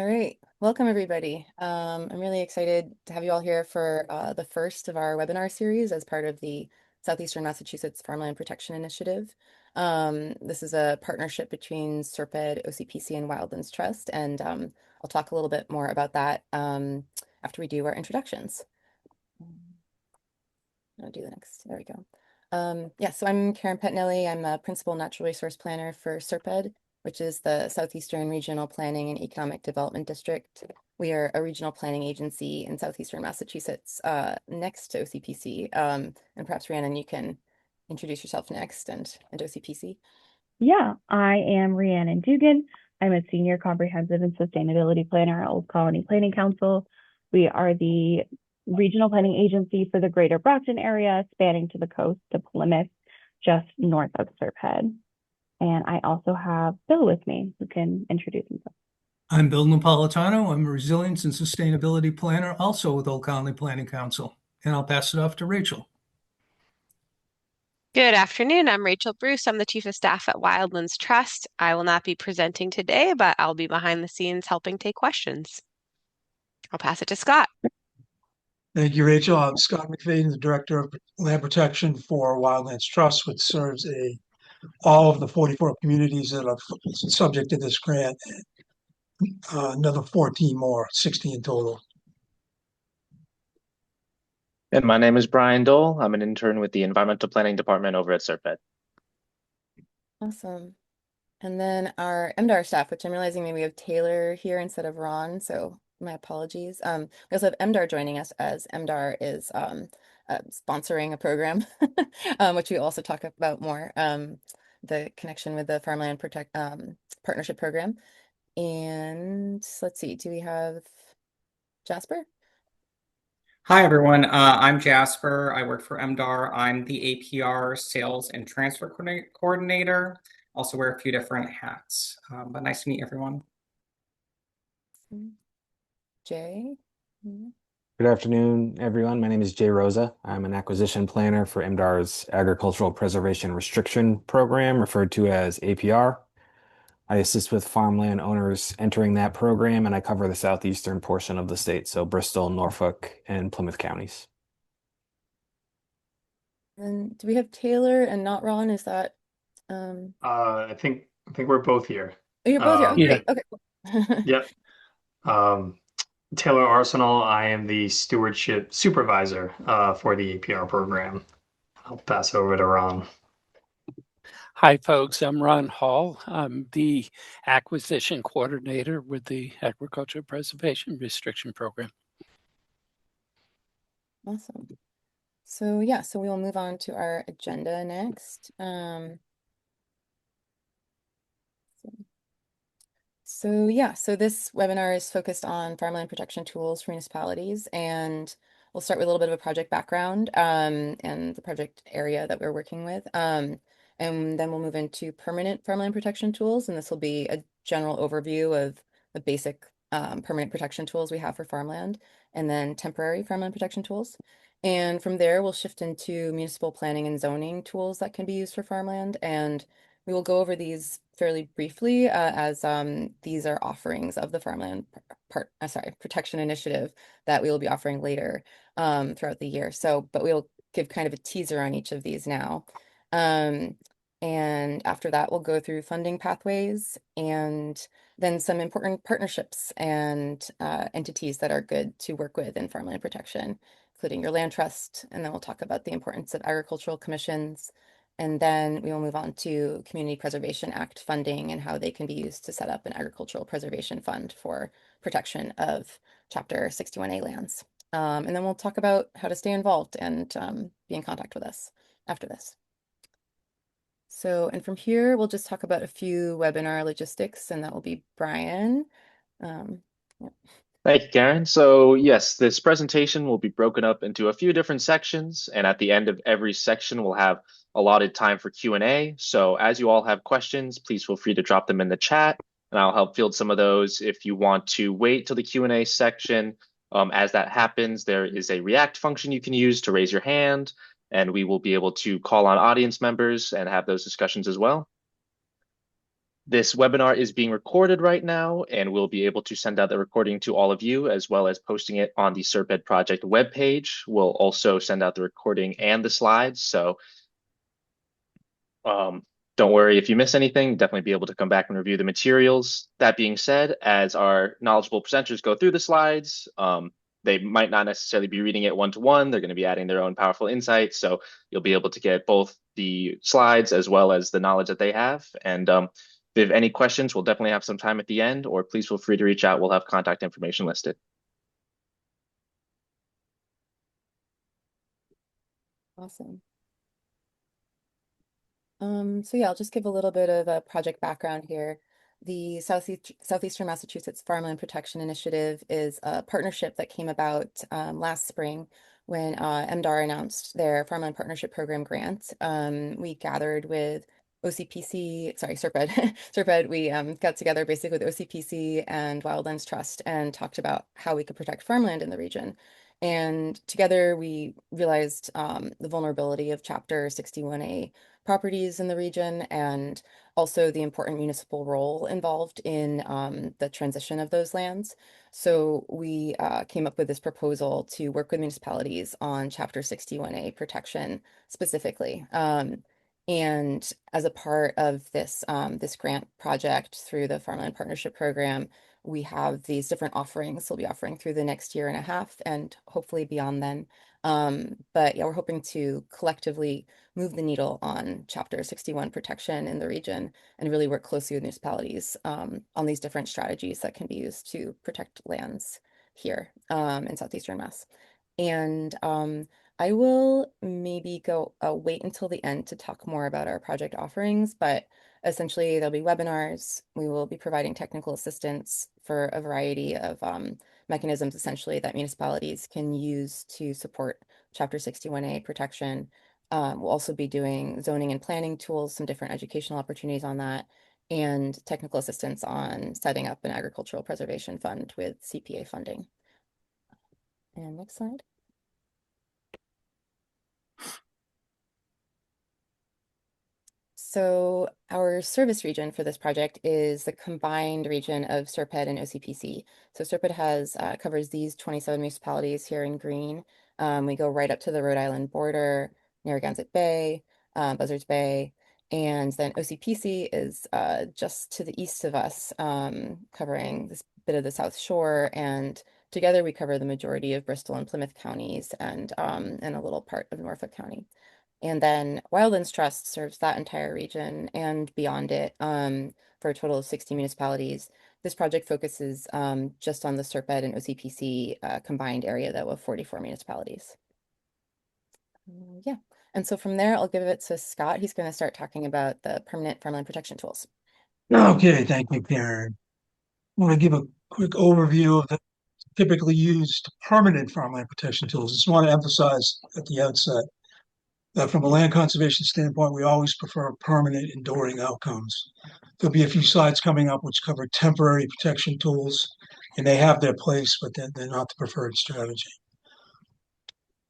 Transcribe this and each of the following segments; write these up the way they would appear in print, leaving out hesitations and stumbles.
All right, welcome everybody. I'm really excited to have you all here for the first of our webinar series as part of the Southeastern Massachusetts Farmland Protection Initiative. This is a partnership between SERPED, OCPC, and Wildlands Trust, and I'll talk a little bit more about that after we do our introductions. I'll do the next. There we go. Yeah, so I'm Karen Pettinelli. I'm a Principal Natural Resource Planner for SERPED, which is the Southeastern Regional Planning and Economic Development District. We are a regional planning agency in Southeastern Massachusetts, next to OCPC. And perhaps Rhiannon, you can introduce yourself next and OCPC. Yeah, I am Rhiannon Dugan. I'm a senior comprehensive and sustainability planner at Old Colony Planning Council. We are the regional planning agency for the greater Brockton area, spanning to the coast to Plymouth, just north of Serphead. And I also have Bill with me, who can introduce himself. I'm Bill Napolitano. I'm a resilience and sustainability planner, also with Old Colony Planning Council. And I'll pass it off to Rachel. Good afternoon. I'm Rachel Bruce. I'm the Chief of Staff at Wildlands Trust. I will not be presenting today, but I'll be behind the scenes helping take questions. I'll pass it to Scott. Thank you, Rachel. I'm Scott McFadden, the Director of Land Protection for Wildlands Trust, which serves all of the 44 communities that are subject to this grant, another 14 more, 60 in total. And my name is Brian Dole. I'm an intern with the Environmental Planning Department over at SERPED. Awesome. And then our MDAR staff, which I'm realizing maybe we have Taylor here instead of Ron, so my apologies. We also have MDAR joining us, as MDAR is sponsoring a program, which we also talk about more, the connection with the Farmland Partnership Program. And let's see, do we have Jasper? Hi, everyone. I'm Jasper. I work for MDAR. I'm the APR Sales and Transfer Coordinator. Also wear a few different hats, but nice to meet everyone. Jay? Good afternoon, everyone. My name is Jay Rosa. I'm an acquisition planner for MDAR's Agricultural Preservation Restriction Program, referred to as APR. I assist with farmland owners entering that program, and I cover the southeastern portion of the state, so Bristol, Norfolk, and Plymouth counties. And do we have Taylor and not Ron? Is that I think we're both here. Oh, you're both here. Oh, Yeah. great. Okay, cool. Yep. Taylor Arsenal, I am the stewardship supervisor for the APR program. I'll pass it over to Ron. Hi, folks. I'm Ron Hall. I'm the acquisition coordinator with the Agricultural Preservation Restriction Program. Awesome. So yeah, so we will move on to our agenda next. So this webinar is focused on farmland protection tools for municipalities, and we'll start with a little bit of a project background and the project area that we're working with. And then we'll move into permanent farmland protection tools, and this will be a general overview of the basic permanent protection tools we have for farmland, and then temporary farmland protection tools. And from there, we'll shift into municipal planning and zoning tools that can be used for farmland, and we will go over these fairly briefly as these are offerings of the Farmland Protection Initiative that we will be offering later throughout the year. But we'll give kind of a teaser on each of these now. And after that, we'll go through funding pathways and then some important partnerships and entities that are good to work with in farmland protection, including your land trust. And then we'll talk about the importance of agricultural commissions. And then we will move on to Community Preservation Act funding and how they can be used to set up an agricultural preservation fund for protection of Chapter 61A lands. And then we'll talk about how to stay involved and be in contact with us after this. And from here, we'll just talk about a few webinar logistics, and that will be Brian. Yeah. Thank you, Karen. So yes, this presentation will be broken up into a few different sections, and at the end of every section, we'll have allotted time for Q&A. So as you all have questions, please feel free to drop them in the chat, and I'll help field some of those. If you want to wait till the Q&A section, as that happens, there is a React function you can use to raise your hand, and we will be able to call on audience members and have those discussions as well. This webinar is being recorded right now, and we'll be able to send out the recording to all of you, as well as posting it on the SERPED project webpage. We'll also send out the recording and the slides. So don't worry if you miss anything, definitely be able to come back and review the materials. That being said, as our knowledgeable presenters go through the slides, they might not necessarily be reading it one-to-one. They're going to be adding their own powerful insights. So you'll be able to get both the slides as well as the knowledge that they have. And if you have any questions, we'll definitely have some time at the end, or please feel free to reach out. We'll have contact information listed. Awesome. So yeah, I'll just give a little bit of a project background here. The Southeastern Massachusetts Farmland Protection Initiative is a partnership that came about last spring when MDAR announced their Farmland Partnership Program grant. We gathered with OCPC, sorry, SERPED, SERPED, we got together basically with OCPC and Wildlands Trust and talked about how we could protect farmland in the region. And together we realized the vulnerability of Chapter 61A properties in the region and also the important municipal role involved in the transition of those lands. So we came up with this proposal to work with municipalities on Chapter 61A protection specifically. And as a part of this, this grant project through the Farmland Partnership Program, we have these different offerings we'll be offering through the next year and a half and hopefully beyond then. But yeah, we're hoping to collectively move the needle on Chapter 61 protection in the region and really work closely with municipalities on these different strategies that can be used to protect lands here in Southeastern Mass. And I will maybe go wait until the end to talk more about our project offerings, but essentially there'll be webinars. We will be providing technical assistance for a variety of mechanisms essentially that municipalities can use to support Chapter 61A protection. We'll also be doing zoning and planning tools, some different educational opportunities on that, and technical assistance on setting up an agricultural preservation fund with CPA funding. And next slide. So our service region for this project is the combined region of SERPED and OCPC. So SERPED has covers these 27 municipalities here in green. We go right up to the Rhode Island border, Narragansett Bay, Buzzards Bay, and then OCPC is just to the east of us, covering this bit of the South Shore, and together we cover the majority of Bristol and Plymouth counties and a little part of Norfolk County. And then Wildlands Trust serves that entire region and beyond it for a total of 60 municipalities. This project focuses just on the SERPED and OCPC combined area that of 44 municipalities. Yeah, and so from there, I'll give it to Scott. He's going to start talking about the permanent farmland protection tools. Okay, thank you, Karen. I want to give a quick overview of the typically used permanent farmland protection tools. Just want to emphasize at the outset that from a land conservation standpoint, we always prefer permanent enduring outcomes. There'll be a few slides coming up which cover temporary protection tools, and they have their place, but they're not the preferred strategy.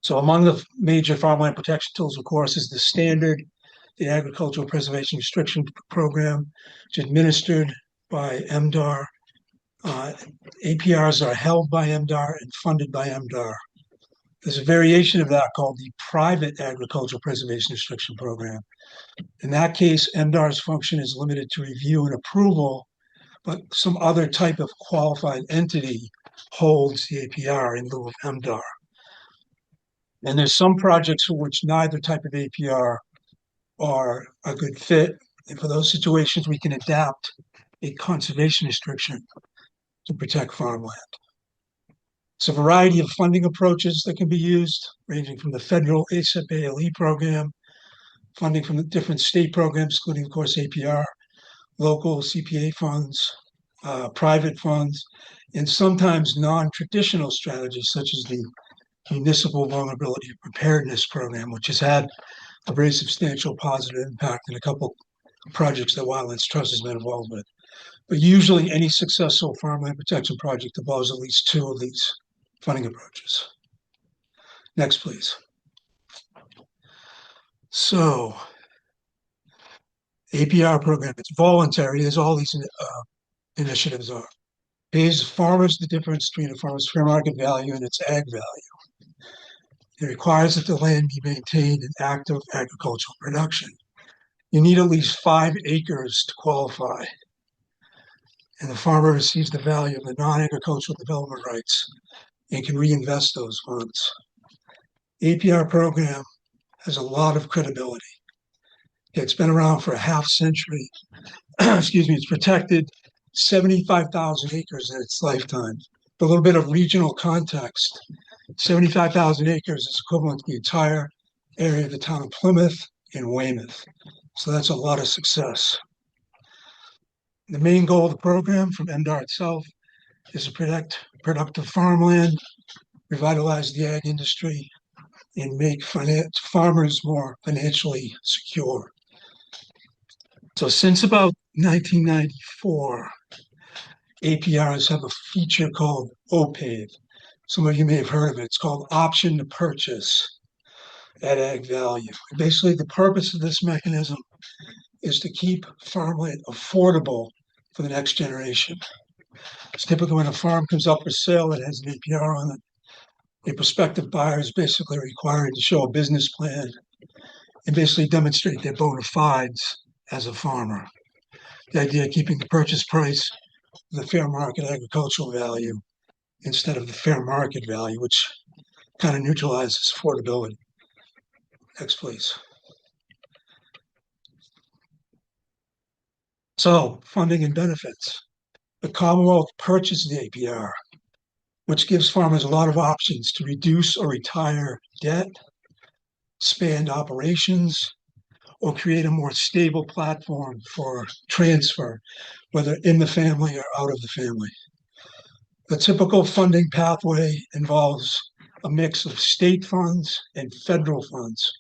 So among the major farmland protection tools, of course, is the standard, the Agricultural Preservation Restriction Program, which is administered by MDAR. APRs are held by MDAR and funded by MDAR. There's a variation of that called the Private Agricultural Preservation Restriction Program. In that case, MDAR's function is limited to review and approval, but some other type of qualified entity holds the APR in lieu of MDAR. And there's some projects for which neither type of APR are a good fit. And for those situations, we can adapt a conservation restriction to protect farmland. It's a variety of funding approaches that can be used, ranging from the federal ASIP ALE program, funding from the different state programs, including, of course, APR, local CPA funds, private funds, and sometimes non-traditional strategies such as the Municipal Vulnerability Preparedness Program, which has had a very substantial positive impact in a couple of projects that Wildlands Trust has been involved with. But usually any successful farmland protection project involves at least two of these funding approaches. Next, please. So APR program, it's voluntary, as all these initiatives are. Pays farmers the difference between a farmer's fair market value and its ag value. It requires that the land be maintained in active agricultural production. You need at least 5 acres to qualify. And the farmer receives the value of the non-agricultural development rights and can reinvest those funds. APR program has a lot of credibility. It's been around for a half century. Excuse me, it's protected 75,000 acres in its lifetime. A little bit of regional context. 75,000 acres is equivalent to the entire area of the town of Plymouth and Weymouth. So that's a lot of success. The main goal of the program from MDAR itself is to protect productive farmland, revitalize the ag industry, and make farmers more financially secure. So since about 1994, APRs have a feature called OPAVE. Some of you may have heard of it. It's called option to purchase at ag value. Basically, the purpose of this mechanism is to keep farmland affordable for the next generation. It's typically when a farm comes up for sale that has an APR on it, a prospective buyer is basically required to show a business plan and basically demonstrate their bona fides as a farmer. The idea of keeping the purchase price the fair market agricultural value instead of the fair market value, which kind of neutralizes affordability. Next, please. So, funding and benefits. The Commonwealth purchased the APR, which gives farmers a lot of options to reduce or retire debt, expand operations, or create a more stable platform for transfer, whether in the family or out of the family. The typical funding pathway involves a mix of state funds and federal funds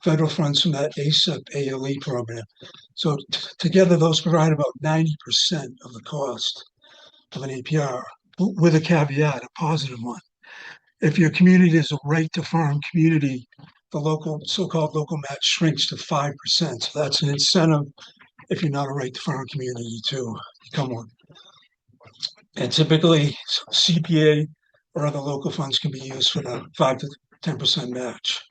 from that ASIP ALE program. So together, those provide about 90% of the cost of an APR, with a caveat, a positive one. If your community is a right to farm community, the local so-called local match shrinks to 5%. So that's an incentive if you're not a right to farm community to become one. And typically CPA or other local funds can be used for the 5 to 10% match.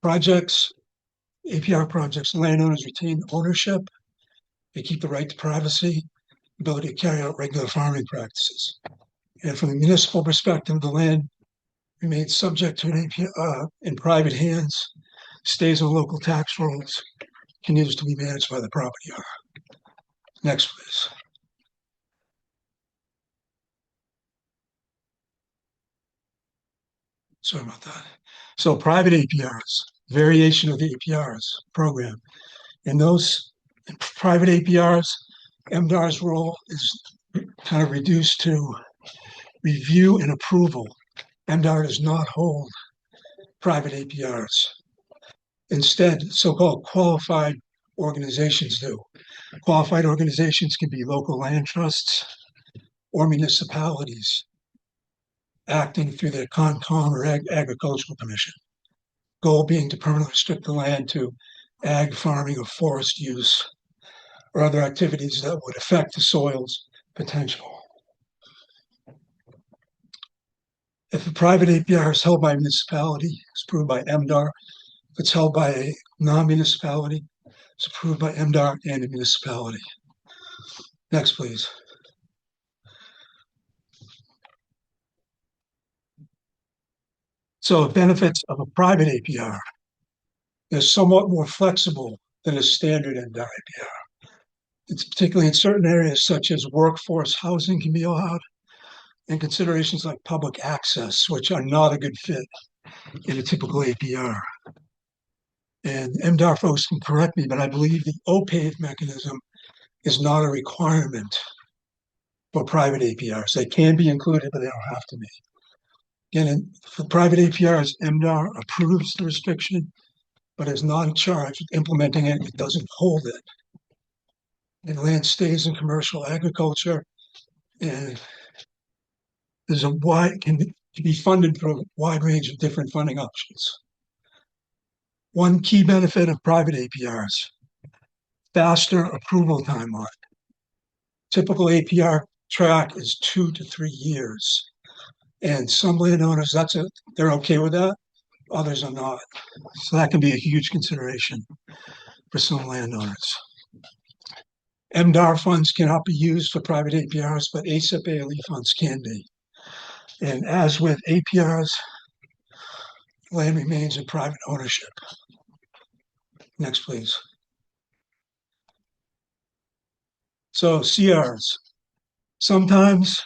Projects, APR projects, landowners retain ownership. They keep the right to privacy, ability to carry out regular farming practices. And from the municipal perspective, the land remains subject to an APR in private hands, stays on local tax rolls, continues to be managed by the property owner. Next, please. Sorry about that. So private APRs, variation of the APRs program. In those private APRs, MDAR's role is kind of reduced to review and approval. MDAR does not hold private APRs. Instead, so-called qualified organizations do. Qualified organizations can be local land trusts or municipalities acting through their CONCOM or Agricultural Commission. Goal being to permanently restrict the land to ag farming or forest use or other activities that would affect the soil's potential. If a private APR is held by a municipality, it's approved by MDAR. If it's held by a non-municipality, it's approved by MDAR and a municipality. Next, please. So benefits of a private APR is somewhat more flexible than a standard MDAR APR. It's particularly in certain areas such as workforce housing can be allowed, and considerations like public access, which are not a good fit in a typical APR. And MDAR folks can correct me, but I believe the OPAVE mechanism is not a requirement for private APRs. They can be included, but they don't have to be. Again, for private APRs, MDAR approves the restriction, but is not in charge of implementing it. It doesn't hold it. And land stays in commercial agriculture, and there's a wide, can be funded through a wide range of different funding options. One key benefit of private APRs, faster approval timeline. Typical APR track is 2 to 3 years. And some landowners, they're okay with that. Others are not. So that can be a huge consideration for some landowners. MDAR funds cannot be used for private APRs, but ASIP ALE funds can be. And as with APRs, land remains in private ownership. Next, please. So CRs. Sometimes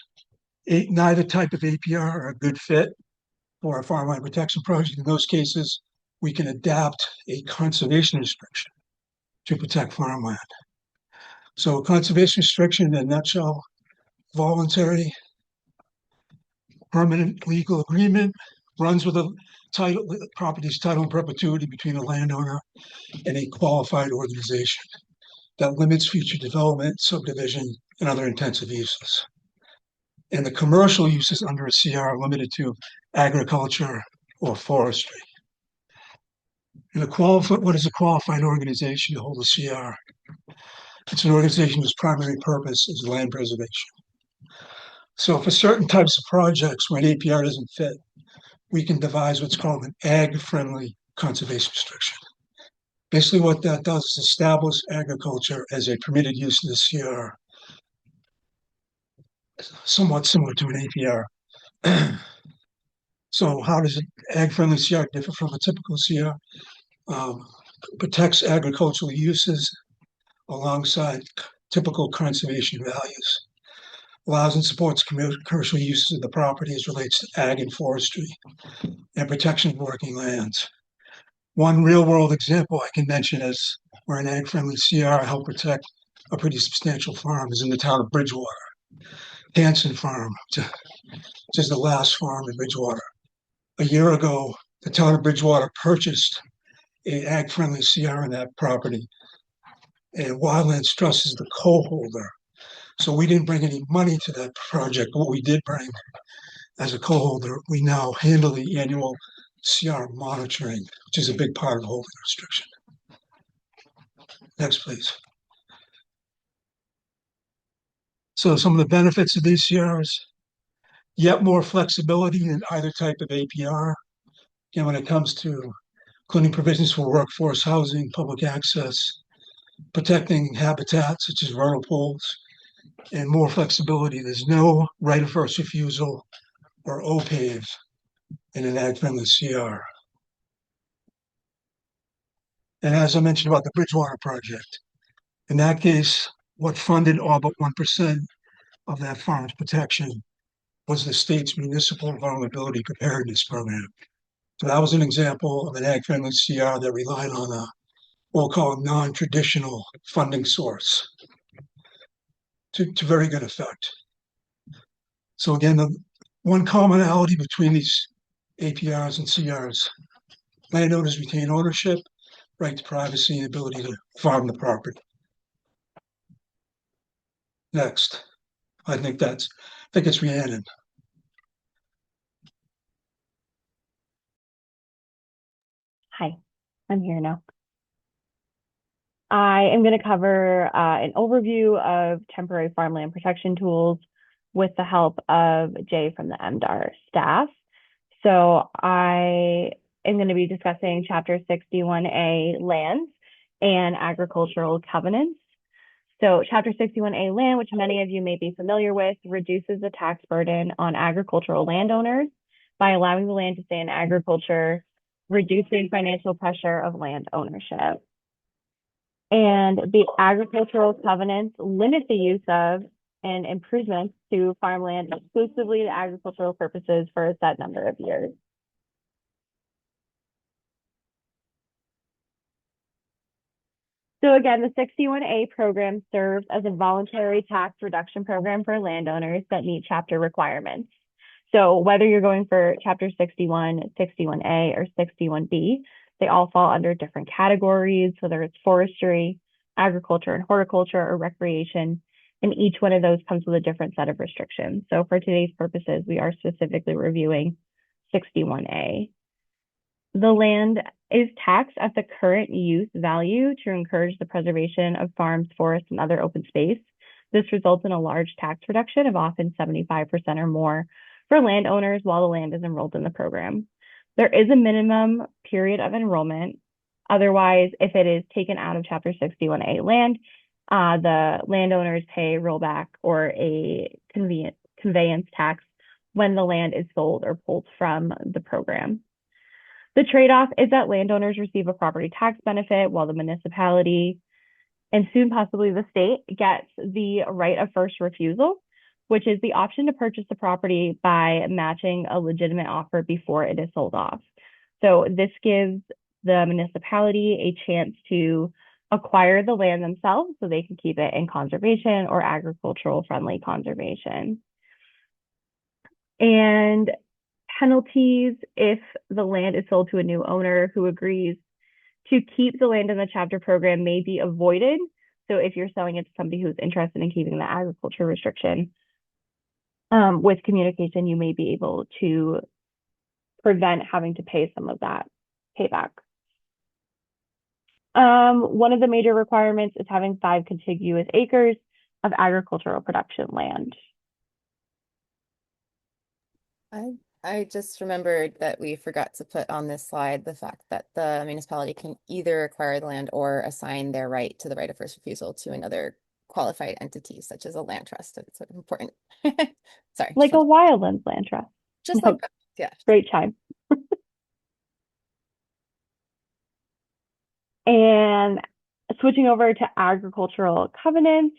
neither type of APR are a good fit for a farmland protection project. In those cases, we can adapt a conservation restriction to protect farmland. So conservation restriction in a nutshell, voluntary, permanent legal agreement runs with a title, property's title in perpetuity between a landowner and a qualified organization that limits future development, subdivision, and other intensive uses. And the commercial uses under a CR are limited to agriculture or forestry. And what is a qualified organization to hold a CR? It's an organization whose primary purpose is land preservation. So for certain types of projects where an APR doesn't fit, we can devise what's called an ag-friendly conservation restriction. Basically what that does is establish agriculture as a permitted use of the CR, somewhat similar to an APR. So how does an ag-friendly CR differ from a typical CR? Protects agricultural uses alongside typical conservation values, allows and supports commercial uses of the property as relates to ag and forestry, and protection of working lands. One real-world example I can mention is where an ag-friendly CR helped protect a pretty substantial farm is in the town of Bridgewater, Hanson Farm, which is the last farm in Bridgewater. A year ago, the town of Bridgewater purchased an ag-friendly CR on that property, and Wildlands Trust is the co-holder. So we didn't bring any money to that project. What we did bring as a co-holder, we now handle the annual CR monitoring, which is a big part of holding restriction. Next, please. So some of the benefits of these CRs, yet more flexibility than either type of APR. And when it comes to including provisions for workforce housing, public access, protecting habitats such as vernal pools, and more flexibility. There's no right of first refusal or OPAVE in an ag-friendly CR. And as I mentioned about the Bridgewater project, in that case, what funded all but 1% of that farm's protection was the state's municipal vulnerability preparedness program. So that was an example of an ag-friendly CR that relied on a, we'll call it non-traditional funding source to very good effect. So again, the one commonality between these APRs and CRs, landowners retain ownership, right to privacy, and ability to farm the property. Next, I think it's Rhiannon. Hi, I'm here now. I am going to cover an overview of temporary farmland protection tools with the help of Jay from the MDAR staff. So I am going to be discussing Chapter 61A lands and agricultural covenants. So Chapter 61A land, which many of you may be familiar with, reduces the tax burden on agricultural landowners by allowing the land to stay in agriculture, reducing financial pressure of land ownership. And the agricultural covenants limit the use of and improvements to farmland exclusively to agricultural purposes for a set number of years. So again, the 61A program serves as a voluntary tax reduction program for landowners that meet chapter requirements. So whether you're going for Chapter 61, 61A, or 61B, they all fall under different categories, whether it's forestry, agriculture and horticulture, or recreation. And each one of those comes with a different set of restrictions. So for today's purposes, we are specifically reviewing 61A. The land is taxed at the current use value to encourage the preservation of farms, forests, and other open space. This results in a large tax reduction of often 75% or more for landowners while the land is enrolled in the program. There is a minimum period of enrollment. Otherwise, if it is taken out of Chapter 61A land, the landowners pay rollback or a conveyance tax when the land is sold or pulled from the program. The trade-off is that landowners receive a property tax benefit while the municipality and soon possibly the state gets the right of first refusal, which is the option to purchase the property by matching a legitimate offer before it is sold off. So this gives the municipality a chance to acquire the land themselves so they can keep it in conservation or agricultural friendly conservation. And penalties if the land is sold to a new owner who agrees to keep the land in the chapter program may be avoided. So if you're selling it to somebody who's interested in keeping the agriculture restriction, with communication, you may be able to prevent having to pay some of that payback. One of the major requirements is having 5 contiguous acres of agricultural production land. I just remembered that we forgot to put on this slide the fact that the municipality can either acquire the land or assign their right to the right of first refusal to another qualified entity, such as a land trust. It's sort of important. Sorry. Like a wildlands land trust. Just like that. Yeah. Great time. And switching over to agricultural covenants.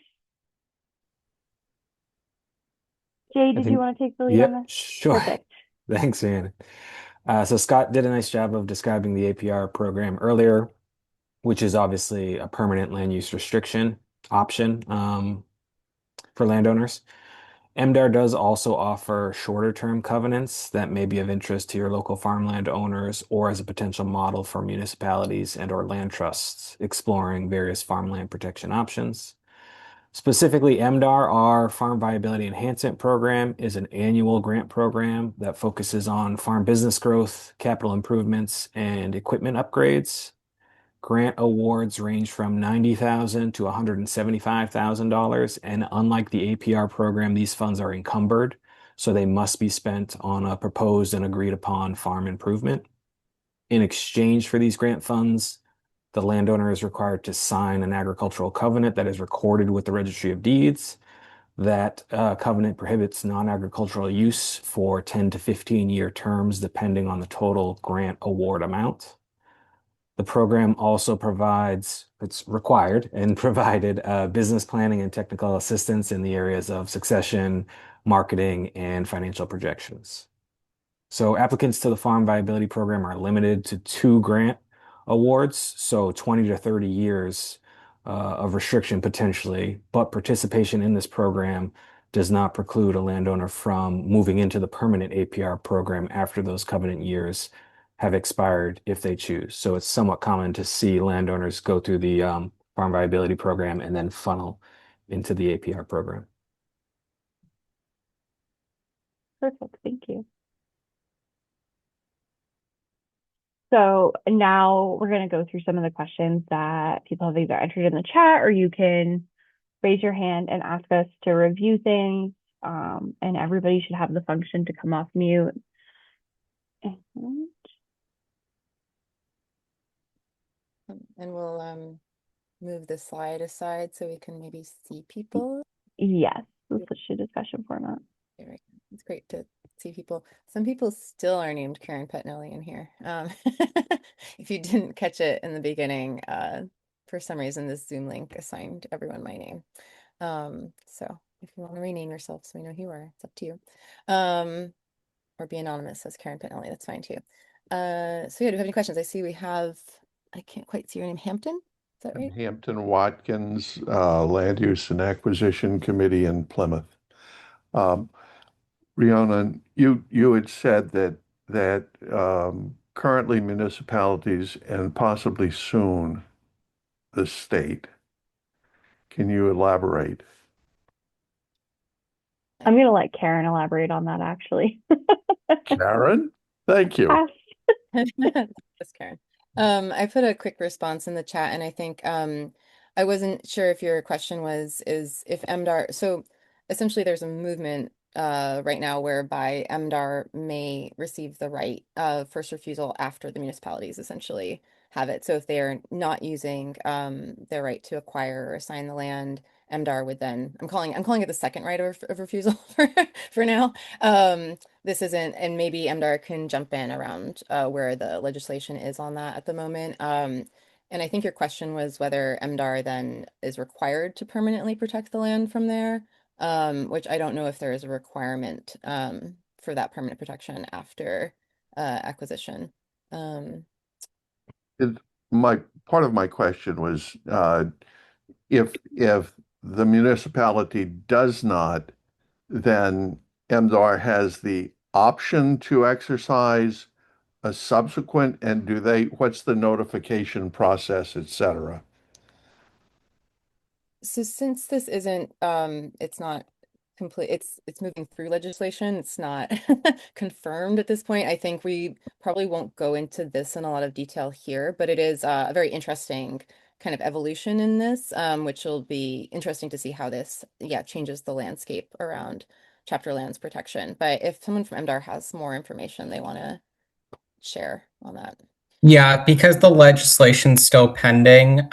Jay, did you want to take the lead on this? Sure. Perfect. Thanks, Ann. So Scott did a nice job of describing the APR program earlier, which is obviously a permanent land use restriction option for landowners. MDAR does also offer shorter term covenants that may be of interest to your local farmland owners or as a potential model for municipalities and or land trusts exploring various farmland protection options. Specifically, MDAR, our Farm Viability Enhancement Program, is an annual grant program that focuses on farm business growth, capital improvements, and equipment upgrades. Grant awards range from $90,000 to $175,000, and unlike the APR program, these funds are encumbered, so they must be spent on a proposed and agreed upon farm improvement. In exchange for these grant funds, the landowner is required to sign an agricultural covenant that is recorded with the Registry of Deeds. That covenant prohibits non-agricultural use for 10 to 15-year terms, depending on the total grant award amount. The program also provides, it's required and provided business planning and technical assistance in the areas of succession, marketing, and financial projections. So applicants to the Farm Viability Program are limited to 2 grant awards, so 20 to 30 years of restriction potentially, but participation in this program does not preclude a landowner from moving into the permanent APR program after those covenant years have expired if they choose. So it's somewhat common to see landowners go through the Farm Viability Program and then funnel into the APR program. Perfect, thank you. So now we're going to go through some of the questions that people have either entered in the chat, or you can raise your hand and ask us to review things. And everybody should have the function to come off mute. And we'll move the slide aside so we can maybe see people. Yes, let's switch to discussion format. It's great to see people. Some people still are named Karen Petnelly in here. If you didn't catch it in the beginning, for some reason this Zoom link assigned everyone my name. So if you want to rename yourself so we know who you are, it's up to you. Or be anonymous as Karen Petnelly, that's fine too. So yeah, do you have any questions? I see we have, I can't quite see your name, Hampton? Is that right? Hampton Watkins, Land Use and Acquisition Committee in Plymouth. Rhiannon, you had said that currently municipalities and possibly soon the state. Can you elaborate? I'm going to let Karen elaborate on that, actually. Karen, thank you. Just Karen. I put a quick response in the chat, and I think I wasn't sure if your question was is if MDAR. So essentially, there's a movement right now whereby MDAR may receive the right of first refusal after the municipalities essentially have it. So if they are not using their right to acquire or assign the land, MDAR would then I'm calling it the second right of refusal for now. This isn't, and maybe MDR can jump in around where the legislation is on that at the moment. And I think your question was whether MDR then is required to permanently protect the land from there, which I don't know if there is a requirement for that permanent protection after acquisition. Um, It, my part of my question was if the municipality does not, then MDR has the option to exercise a subsequent, and what's the notification process, et cetera? So since this isn't, it's not complete, it's moving through legislation. It's not confirmed at this point. I think we probably won't go into this in a lot of detail here, but it is a very interesting kind of evolution in this, which will be interesting to see how this, yeah, changes the landscape around chapter lands protection. But if someone from MDR has more information they want to share on that. Yeah, because the legislation's still pending,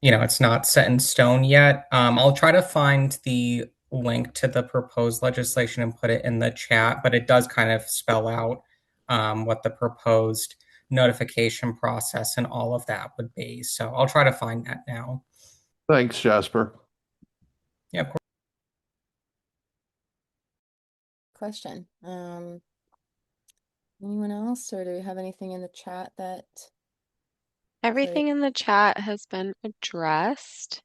it's not set in stone yet. I'll try to find the link to the proposed legislation and put it in the chat, but it does kind of spell out what the proposed notification process and all of that would be. So I'll try to find that now. Thanks, Jasper. Yeah, of course. Question. Anyone else, or do we have anything in the chat that Everything in the chat has been addressed.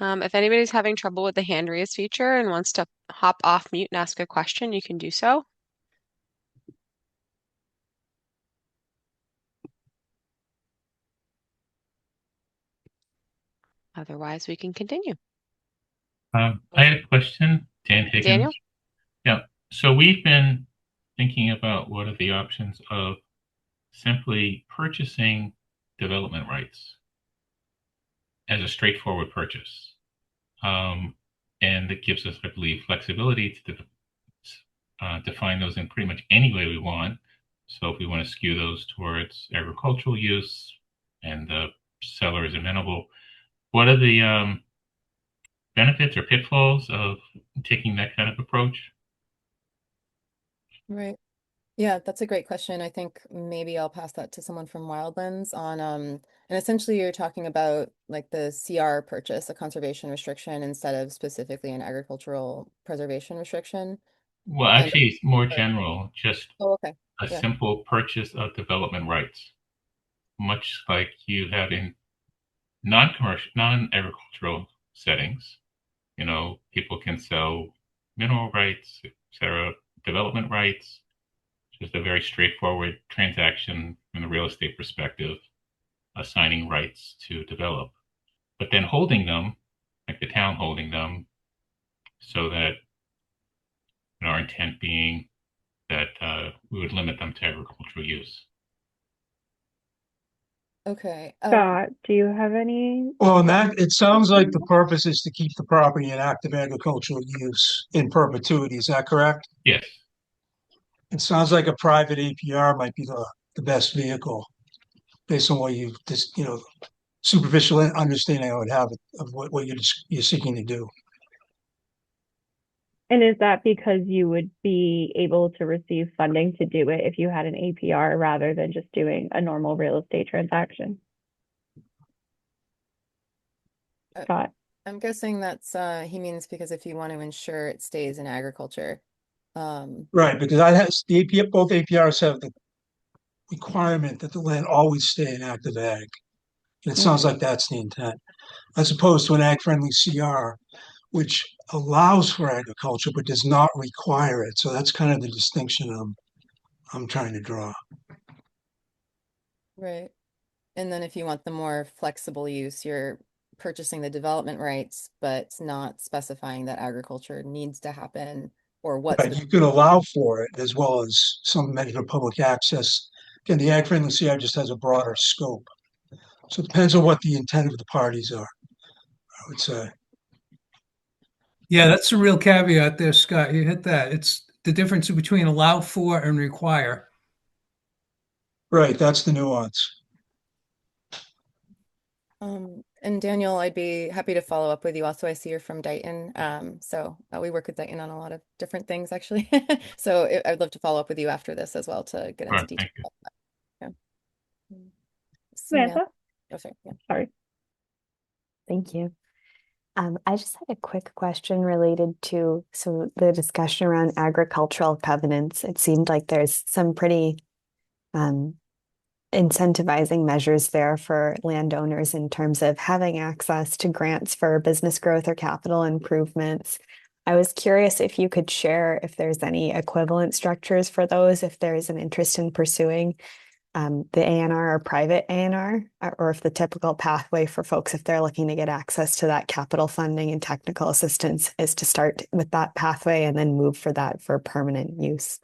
If anybody's having trouble with the hand raise feature and wants to hop off mute and ask a question, you can do so. Otherwise, we can continue. I had a question, Dan Higgins. Daniel? Yeah. So we've been thinking about what are the options of simply purchasing development rights as a straightforward purchase. And it gives us, I believe, flexibility to define those in pretty much any way we want. So if we want to skew those towards agricultural use and the seller is amenable, what are the benefits or pitfalls of taking that kind of approach? Right. Yeah, that's a great question. I think maybe I'll pass that to someone from Wildlands on and essentially you're talking about like the CR purchase, a conservation restriction instead of specifically an agricultural preservation restriction. Well, And actually, it's more general, just oh, okay. a Yeah. simple purchase of development rights, much like you have in non-commercial, non-agricultural settings. People can sell mineral rights, etc., development rights, just a very straightforward transaction from the real estate perspective, assigning rights to develop, but then holding them, like the town holding them, so that our intent being that we would limit them to agricultural use. Okay. Scott, do you have any? Well, it sounds like the purpose is to keep the property in active agricultural use in perpetuity. Is that correct? Yes. It sounds like a private APR might be the best vehicle based on what you just, superficial understanding I would have of what you're seeking to do. And is that because you would be able to receive funding to do it if you had an APR rather than just doing a normal real estate transaction? Scott? I'm guessing that's he means because if you want to ensure it stays in agriculture. Right, because both APRs have the requirement that the land always stay in active ag. And it sounds like that's the intent, as opposed to an ag-friendly CR, which allows for agriculture but does not require it. So that's kind of the distinction I'm trying to draw. Right. And then if you want the more flexible use, you're purchasing the development rights, but not specifying that agriculture needs to happen or what. Right, you can allow for it as well as some measure of public access Again, the ag-friendly CI just has a broader scope. So it depends on what the intent of the parties are, I would say. Yeah, that's the real caveat there, Scott. You hit that. It's the difference between allow for and require. Right, that's the nuance. And Daniel, I'd be happy to follow up with you. Also, I see you're from Dayton. So we work with Dayton on a lot of different things, actually. So I'd love to follow up with you after this as well to get into Right, detail. thank you. Yeah. Samantha? Oh, sorry. Yeah. Sorry. Thank you. I just had a quick question related to the discussion around agricultural covenants. It seemed like there's some pretty incentivizing measures there for landowners in terms of having access to grants for business growth or capital improvements. I was curious if you could share if there's any equivalent structures for those, if there's an interest in pursuing the ANR or private ANR, or if the typical pathway for folks, if they're looking to get access to that capital funding and technical assistance, is to start with that pathway and then move for that for permanent use.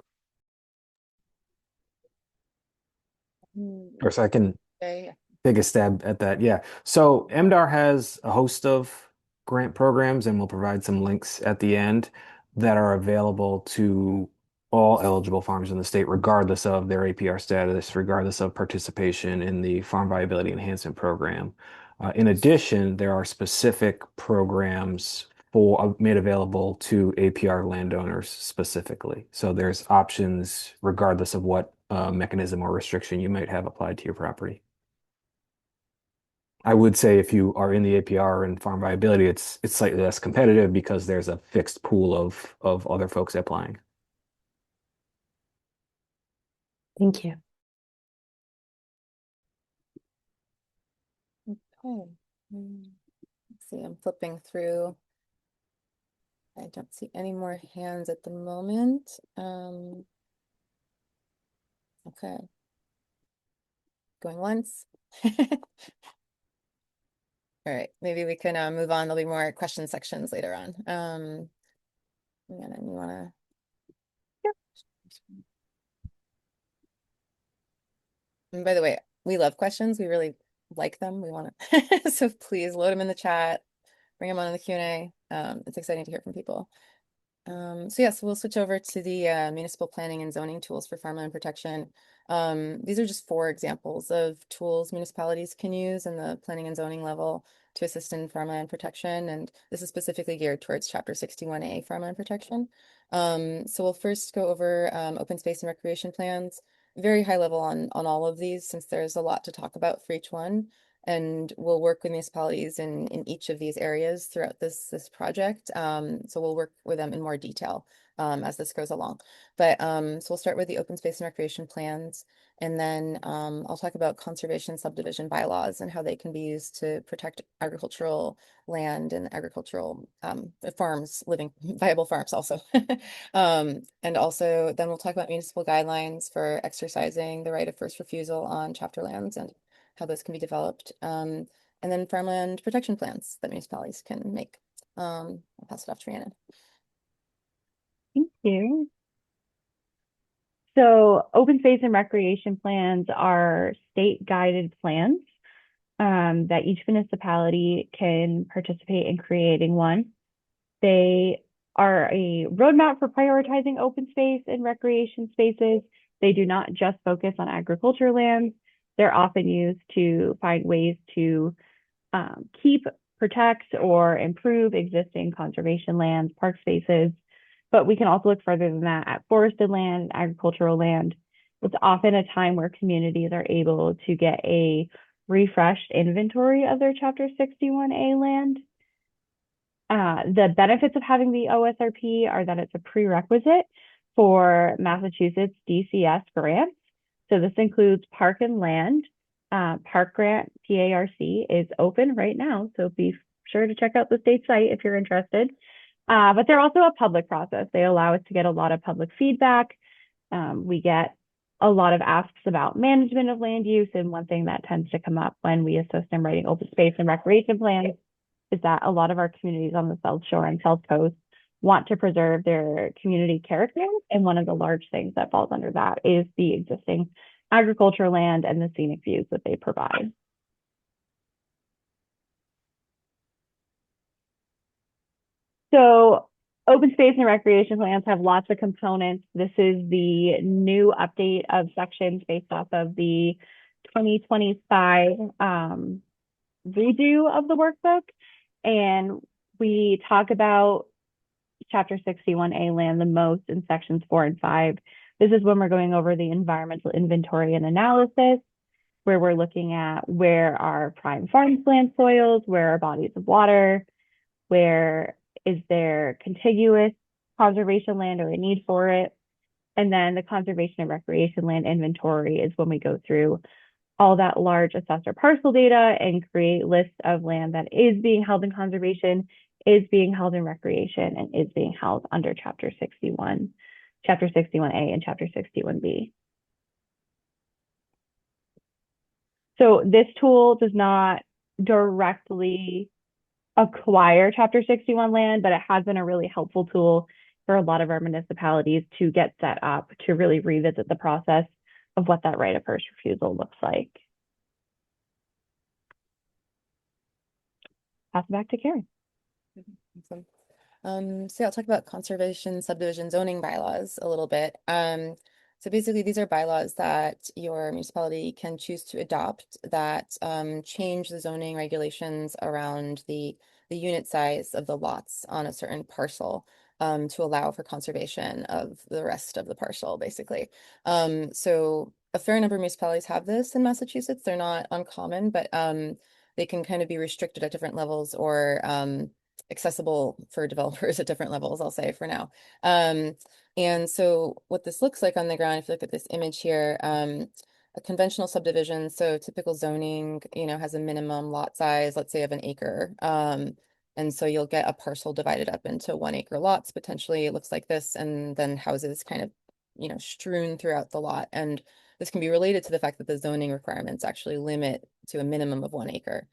Or so I can Okay. take a stab at that. Yeah. So MDAR has a host of grant programs, and we'll provide some links at the end that are available to all eligible farms in the state, regardless of their APR status, regardless of participation in the Farm Viability Enhancement Program. In addition, there are specific programs made available to APR landowners specifically. So there's options regardless of what mechanism or restriction you might have applied to your property. I would say if you are in the APR and farm viability, it's slightly less competitive because there's a fixed pool of other folks applying. Thank you. Okay. Let's see, I'm flipping through. I don't see any more hands at the moment. Okay. Going once. All right, maybe we can move on. There'll be more question sections later on. And you wanna? And by the way, we love questions. We really like them. We want to, so please load them in the chat, bring them on in the Q&A. It's exciting to hear from people. So yes, we'll switch over to the municipal planning and zoning tools for farmland protection. These are just 4 examples of tools municipalities can use in the planning and zoning level to assist in farmland protection. And this is specifically geared towards Chapter 61A farmland protection. So we'll first go over open space and recreation plans, very high level on all of these, since there's a lot to talk about for each one. And we'll work with municipalities in each of these areas throughout this project. So we'll work with them in more detail as this goes along. But so we'll start with the open space and recreation plans, and then I'll talk about conservation subdivision bylaws and how they can be used to protect agricultural land and agricultural farms, living viable farms also. And also then we'll talk about municipal guidelines for exercising the right of first refusal on chapter lands and how those can be developed, and then farmland protection plans that municipalities can make. I'll pass it off to Rhiannon. Thank you. So open space and recreation plans are state guided plans that each municipality can participate in creating one. They are a roadmap for prioritizing open space and recreation spaces. They do not just focus on agriculture lands. They're often used to find ways to keep, protect, or improve existing conservation lands, park spaces. But we can also look further than that at forested land, agricultural land. It's often a time where communities are able to get a refreshed inventory of their Chapter 61A land. The benefits of having the OSRP are that it's a prerequisite for Massachusetts DCS grants. So this includes park and land. Park grant, PARC, is open right now, so be sure to check out the state site if you're interested. But they're also a public process. They allow us to get a lot of public feedback. We get a lot of asks about management of land use, and one thing that tends to come up when we assist in writing open space and recreation plans is that a lot of our communities on the South Shore and South Coast want to preserve their community character, and one of the large things that falls under that is the existing agriculture land, and the scenic views that they provide. So open space and recreation plans have lots of components. This is the new update of sections based off of the 2025 redo of the workbook. And we talk about Chapter 61A land the most in sections 4 and 5. This is when we're going over the environmental inventory and analysis, where we're looking at where are prime farmland soils, where are bodies of water, where is there contiguous conservation land or a need for it. And then the conservation and recreation land inventory is when we go through all that large assessor parcel data and create lists of land that is being held in conservation, is being held in recreation, and is being held under Chapter 61, Chapter 61A and Chapter 61B. So this tool does not directly acquire Chapter 61 land, but it has been a really helpful tool for a lot of our municipalities to get set up to really revisit the process of what that right of first refusal looks like. Pass it back to Karen. Awesome. So I'll talk about conservation subdivision zoning bylaws a little bit. So basically, these are bylaws that your municipality can choose to adopt that change the zoning regulations around the unit size of the lots on a certain parcel to allow for conservation of the rest of the parcel, basically. So a fair number of municipalities have this in Massachusetts. They're not uncommon, but they can kind of be restricted at different levels or accessible for developers at different levels, I'll say for now. And so what this looks like on the ground, if you look at this image here, a conventional subdivision, so typical zoning, has a minimum lot size, let's say of an acre. And so you'll get a parcel divided up into 1 acre lots, potentially it looks like this, and then houses kind of, strewn throughout the lot. And this can be related to the fact that the zoning requirements actually limit to a minimum of 1 acre.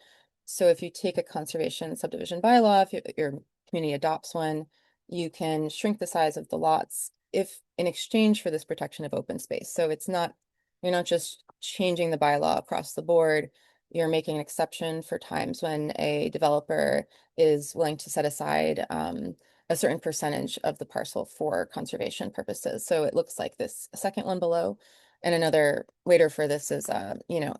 So if you take a conservation subdivision bylaw, if your community adopts one, you can shrink the size of the lots if in exchange for this protection of open space. So you're not just changing the bylaw across the board, you're making an exception for times when a developer is willing to set aside a certain percentage of the parcel for conservation purposes. So it looks like this second one below. And another waiter for this is,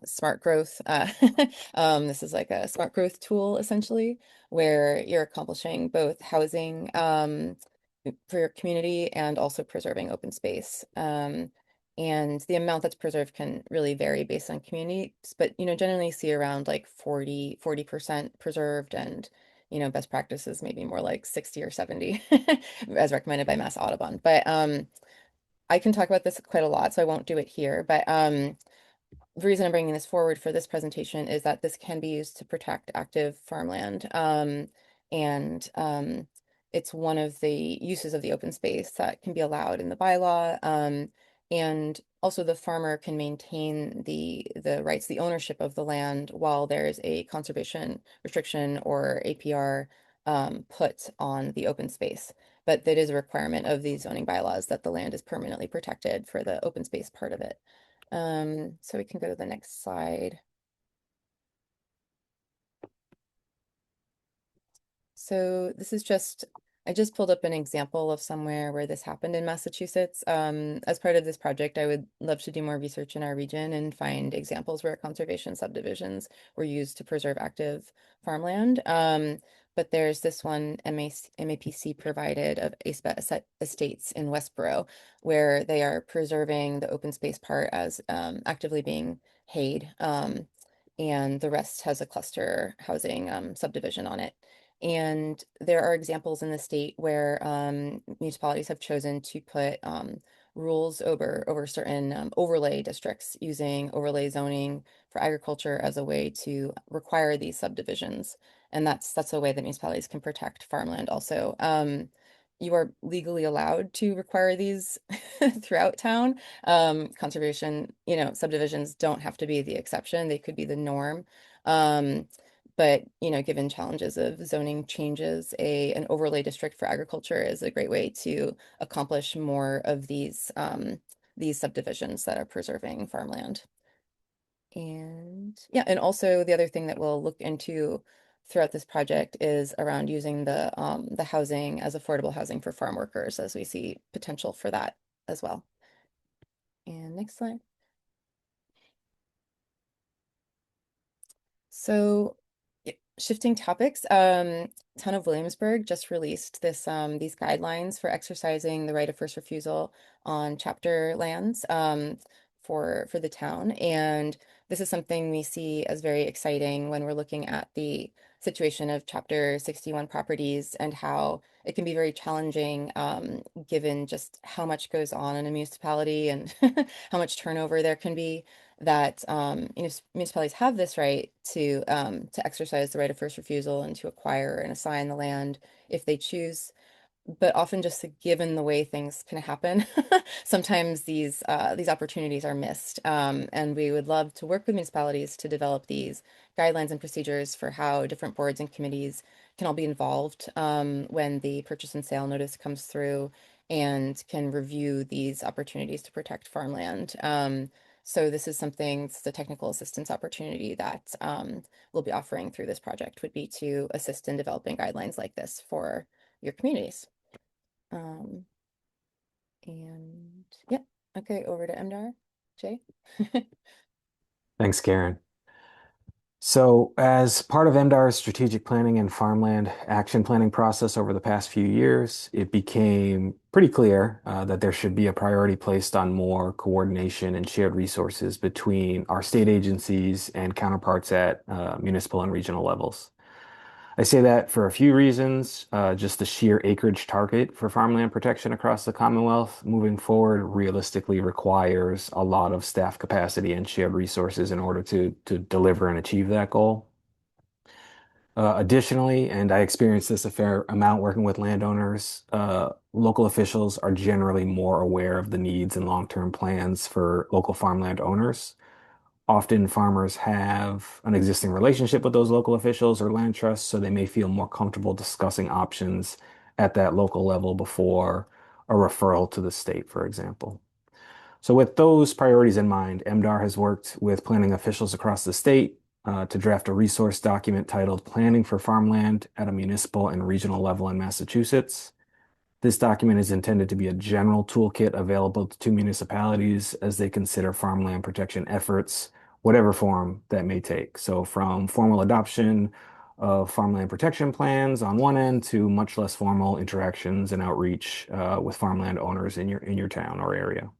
smart growth. This is like a smart growth tool, essentially, where you're accomplishing both housing for your community and also preserving open space. And the amount that's preserved can really vary based on communities, but, generally see around like 40% preserved and, best practices maybe more like 60 or 70 as recommended by Mass Audubon. But I can talk about this quite a lot, so I won't do it here. But the reason I'm bringing this forward for this presentation is that this can be used to protect active farmland. And it's one of the uses of the open space that can be allowed in the bylaw. And also the farmer can maintain the rights, the ownership of the land while there's a conservation restriction or APR put on the open space. But that is a requirement of these zoning bylaws that the land is permanently protected for the open space part of it. So we can go to the next slide. So this is I just pulled up an example of somewhere where this happened in Massachusetts. As part of this project, I would love to do more research in our region and find examples where conservation subdivisions were used to preserve active farmland. But there's this one MAPC provided of estates in Westboro, where they are preserving the open space part as actively being hayed, and the rest has a cluster housing subdivision on it. And there are examples in the state where municipalities have chosen to put rules over certain overlay districts using overlay zoning for agriculture as a way to require these subdivisions. And that's a way that municipalities can protect farmland also. You are legally allowed to require these throughout town. Conservation, subdivisions don't have to be the exception. They could be the norm. But, given challenges of zoning changes, an overlay district for agriculture is a great way to accomplish more of these these subdivisions that are preserving farmland. And yeah, and also the other thing that we'll look into throughout this project is around using the housing as affordable housing for farm workers, as we see potential for that as well. And next slide. So shifting topics, Town of Williamsburg just released these guidelines for exercising the right of first refusal on chapter lands for the town. And this is something we see as very exciting when we're looking at the situation of Chapter 61 properties and how it can be very challenging given just how much goes on in a municipality and how much turnover there can be that municipalities have this right to exercise the right of first refusal and to acquire and assign the land if they choose. But often, just given the way things can happen, sometimes these opportunities are missed. And we would love to work with municipalities to develop these guidelines and procedures for how different boards and committees can all be involved when the purchase and sale notice comes through and can review these opportunities to protect farmland. So this is something, it's the technical assistance opportunity that we'll be offering through this project would be to assist in developing guidelines like this for your communities. And yeah, okay, over to MDR. Jay? Thanks, Karen. So, as part of MDR's strategic planning and farmland action planning process over the past few years, it became pretty clear that there should be a priority placed on more coordination and shared resources between our state agencies and counterparts at municipal and regional levels. I say that for a few reasons. Just the sheer acreage target for farmland protection across the Commonwealth moving forward realistically requires a lot of staff capacity and shared resources in order to deliver and achieve that goal. Additionally, and I experienced this a fair amount working with landowners, local officials are generally more aware of the needs and long-term plans for local farmland owners. Often farmers have an existing relationship with those local officials or land trusts, so they may feel more comfortable discussing options at that local level before a referral to the state, for example. So with those priorities in mind, MDR has worked with planning officials across the state to draft a resource document titled Planning for Farmland at a Municipal and Regional Level in Massachusetts. This document is intended to be a general toolkit available to municipalities as they consider farmland protection efforts, whatever form that may take. So from formal adoption of farmland protection plans on one end to much less formal interactions and outreach with farmland owners in your town or area.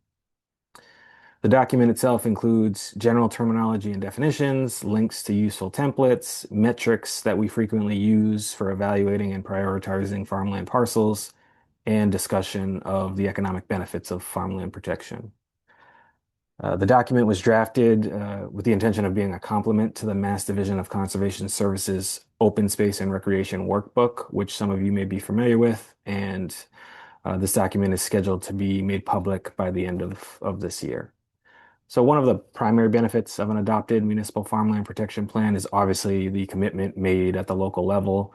The document itself includes general terminology and definitions, links to useful templates, metrics that we frequently use for evaluating and prioritizing farmland parcels, and discussion of the economic benefits of farmland protection. The document was drafted with the intention of being a complement to the Mass Division of Conservation Services Open Space and Recreation Workbook, which some of you may be familiar with, and this document is scheduled to be made public by the end of this year. So one of the primary benefits of an adopted municipal farmland protection plan is obviously the commitment made at the local level,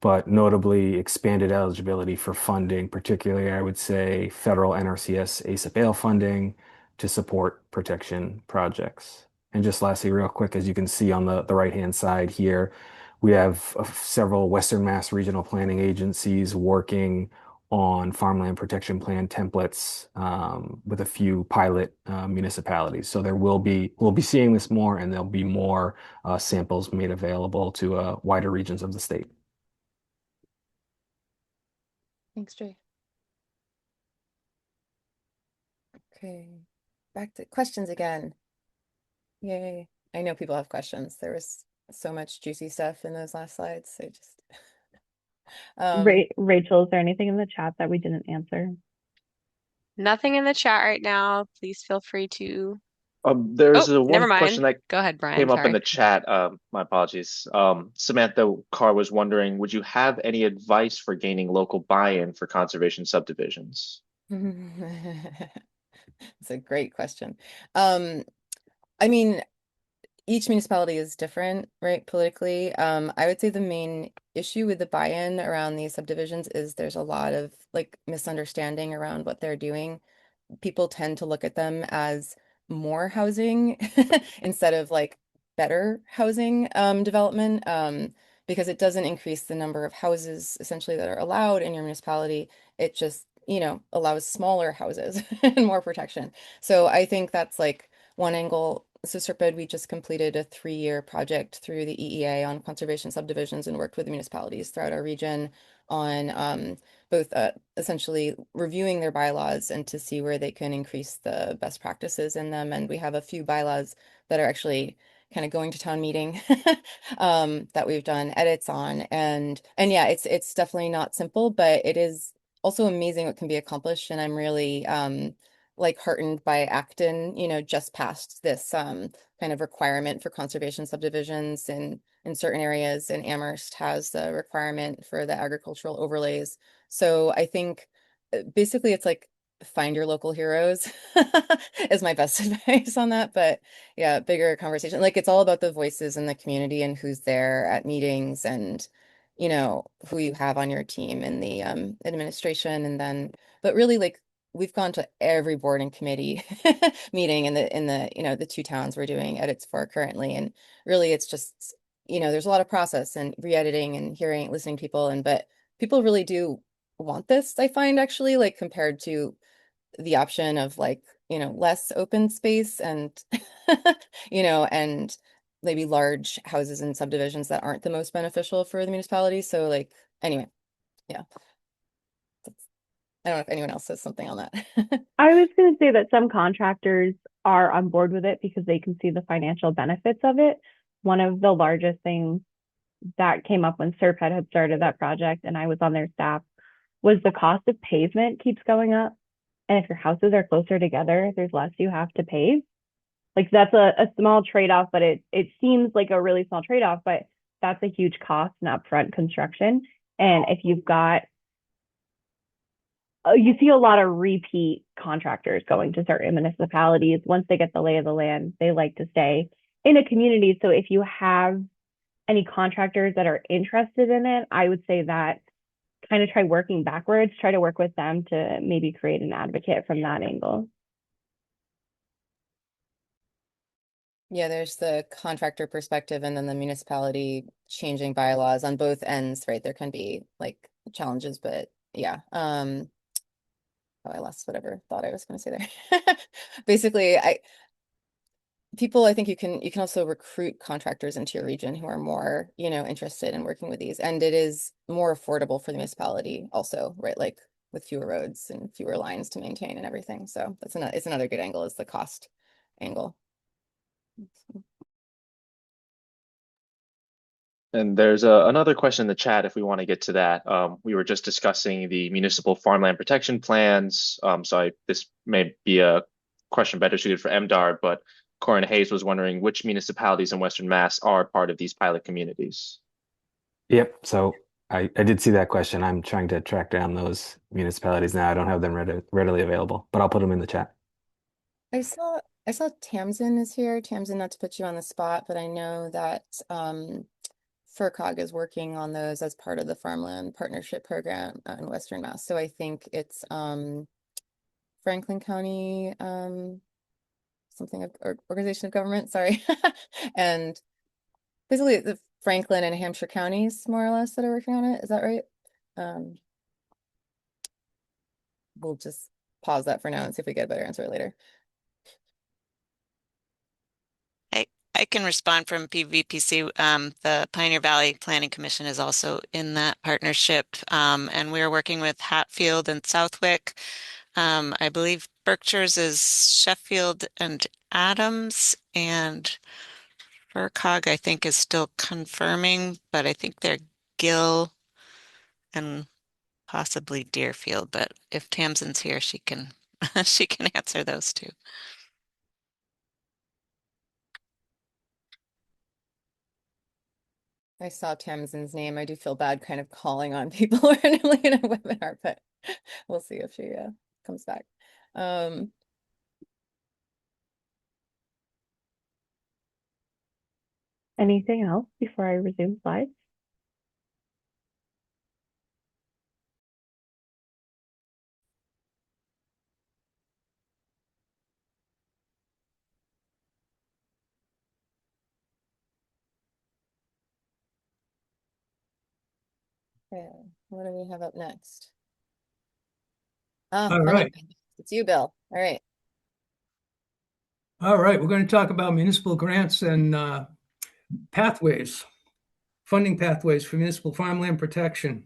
but notably expanded eligibility for funding, particularly I would say federal NRCS ASAP funding to support protection projects. And just lastly, real quick, as you can see on the right-hand side here, we have several Western Mass regional planning agencies working on farmland protection plan templates with a few pilot municipalities. So we'll be seeing this more, and there'll be more samples made available to wider regions of the state. Thanks, Jay. Okay, back to questions again. Yay. I know people have questions. There was so much juicy stuff in those last slides. So just Rachel, is there anything in the chat that we didn't answer? Nothing in the chat right now. Please feel free to. There's Oh, never one mind. question that Go ahead, Brian. came up in Sorry. the chat. My apologies. Samantha Carr was wondering, would you have any advice for gaining local buy-in for conservation subdivisions? It's a great question. I mean, each municipality is different, right, politically. I would say the main issue with the buy-in around these subdivisions is there's a lot of like misunderstanding around what they're doing. people tend to look at them as more housing instead of like better housing development, because it doesn't increase the number of houses essentially that are allowed in your municipality. It just, allows smaller houses and more protection. So I think that's like one angle. So Serpide, we just completed a 3-year project through the EEA on conservation subdivisions and worked with the municipalities throughout our region on both essentially reviewing their bylaws and to see where they can increase the best practices in them. And we have a few bylaws that are actually kind of going to town meeting that we've done edits on. And yeah, it's definitely not simple, but it is also amazing what can be accomplished. And I'm really like heartened by Acton, just passed this kind of requirement for conservation subdivisions in certain areas, and Amherst has the requirement for the agricultural overlays. So I think basically it's like find your local heroes is my best advice on that. But yeah, bigger conversation. Like it's all about the voices in the community and who's there at meetings and who you have on your team in the administration. And then but really like we've gone to every board and committee meeting in the the two towns we're doing edits for currently. And really it's just there's a lot of process and re-editing and hearing listening to people, and but people really do want this, I find, actually, like compared to the option of like less open space and and maybe large houses and subdivisions that aren't the most beneficial for the municipality. So like anyway, yeah, I don't know if anyone else says something on that. I was going to say that some contractors are on board with it because they can see the financial benefits of it. One of the largest things that came up when Serpide had started that project and I was on their staff was the cost of pavement keeps going up. And if your houses are closer together, there's less you have to pave. Like that's a small trade-off, but it seems like a really small trade-off, but that's a huge cost in upfront construction. And if you've got you see a lot of repeat contractors going to certain municipalities. Once they get the lay of the land, they like to stay in a community. So if you have any contractors that are interested in it, I would say that kind of try working backwards, try to work with them to maybe create an advocate from that angle. Yeah, there's the contractor perspective and then the municipality changing bylaws on both ends, right? There can be like challenges, but yeah. Oh, I lost whatever thought I was going to say there. Basically, I think you can also recruit contractors into your region who are more, interested in working with these. And it is more affordable for the municipality also, right? Like with fewer roads and fewer lines to maintain and everything. So it's another good angle, is the cost angle. And there's another question in the chat if we want to get to that. We were just discussing the municipal farmland protection plans. This may be a question better suited for MDAR, but Corin Hayes was wondering which municipalities in Western Mass are part of these pilot communities. Yep. So I did see that question. I'm trying to track down those municipalities now. I don't have them readily available, but I'll put them in the chat. I saw Tamsin is here. Tamsin, not to put you on the spot, but I know that FERCog is working on those as part of the Farmland Partnership Program in Western Mass. So I think it's Franklin County something or organization of government, sorry. And basically the Franklin and Hampshire counties more or less that are working on it. Is that right? We'll just pause that for now and see if we get a better answer later. I can respond from PVPC. The Pioneer Valley Planning Commission is also in that partnership, and we're working with Hatfield and Southwick. I believe Berkshire's is Sheffield and Adams, and FERCog I think is still confirming, but I think they're Gill and possibly Deerfield. But if Tamsin's here, she can she can answer those two. I saw Tamsin's name. I do feel bad kind of calling on people randomly in a webinar, but we'll see if she comes back. Anything else before I resume slides? Okay, what do we have up next? All Funding. right. It's you, Bill. All right. All right. We're going to talk about municipal grants and pathways, funding pathways for municipal farmland protection.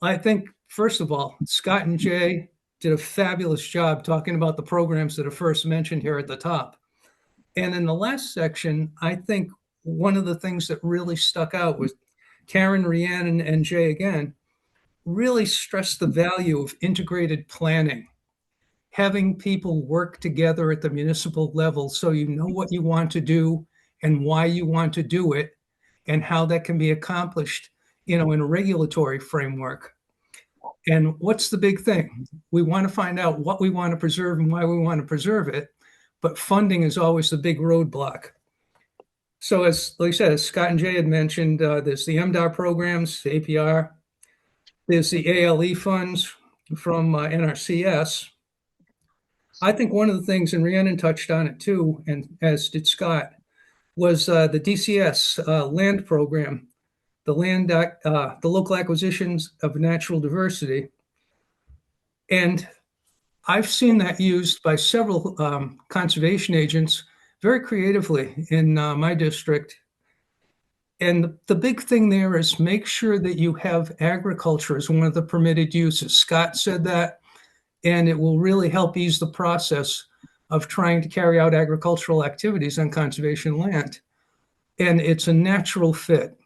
I think, first of all, Scott and Jay did a fabulous job talking about the programs that are first mentioned here at the top. And in the last section, I think one of the things that really stuck out was Karen, Rhiannon, and Jay again really stressed the value of integrated planning, having people work together at the municipal level so you know what you want to do and why you want to do it and how that can be accomplished, in a regulatory framework. And what's the big thing? We want to find out what we want to preserve and why we want to preserve it, but funding is always the big roadblock. So as like I said, as Scott and Jay had mentioned, there's the MDAR programs, the APR, there's the ALE funds from NRCS. I think one of the things, and Rhiannon touched on it too, and as did Scott, was the DCS land program, the local acquisitions of natural diversity. And I've seen that used by several conservation agents very creatively in my district. And the big thing there is make sure that you have agriculture as one of the permitted uses. Scott said that, and it will really help ease the process of trying to carry out agricultural activities on conservation land. And it's a natural fit.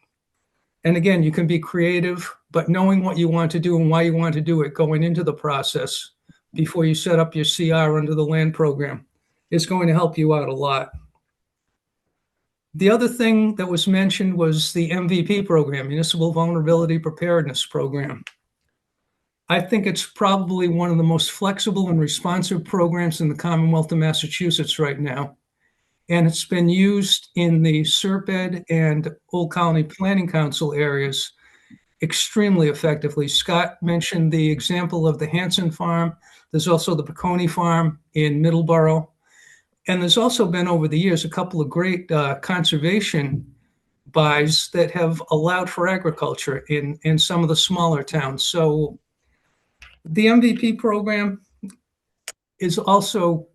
And again, you can be creative, but knowing what you want to do and why you want to do it going into the process before you set up your CR under the land program is going to help you out a lot. The other thing that was mentioned was the MVP program, Municipal Vulnerability Preparedness Program. I think it's probably one of the most flexible and responsive programs in the Commonwealth of Massachusetts right now. And it's been used in the SERPED and Old Colony Planning Council areas extremely effectively. Scott mentioned the example of the Hanson Farm. There's also the Peconi Farm in Middleborough. And there's also been over the years a couple of great conservation buys that have allowed for agriculture in some of the smaller towns. So the MVP program is also,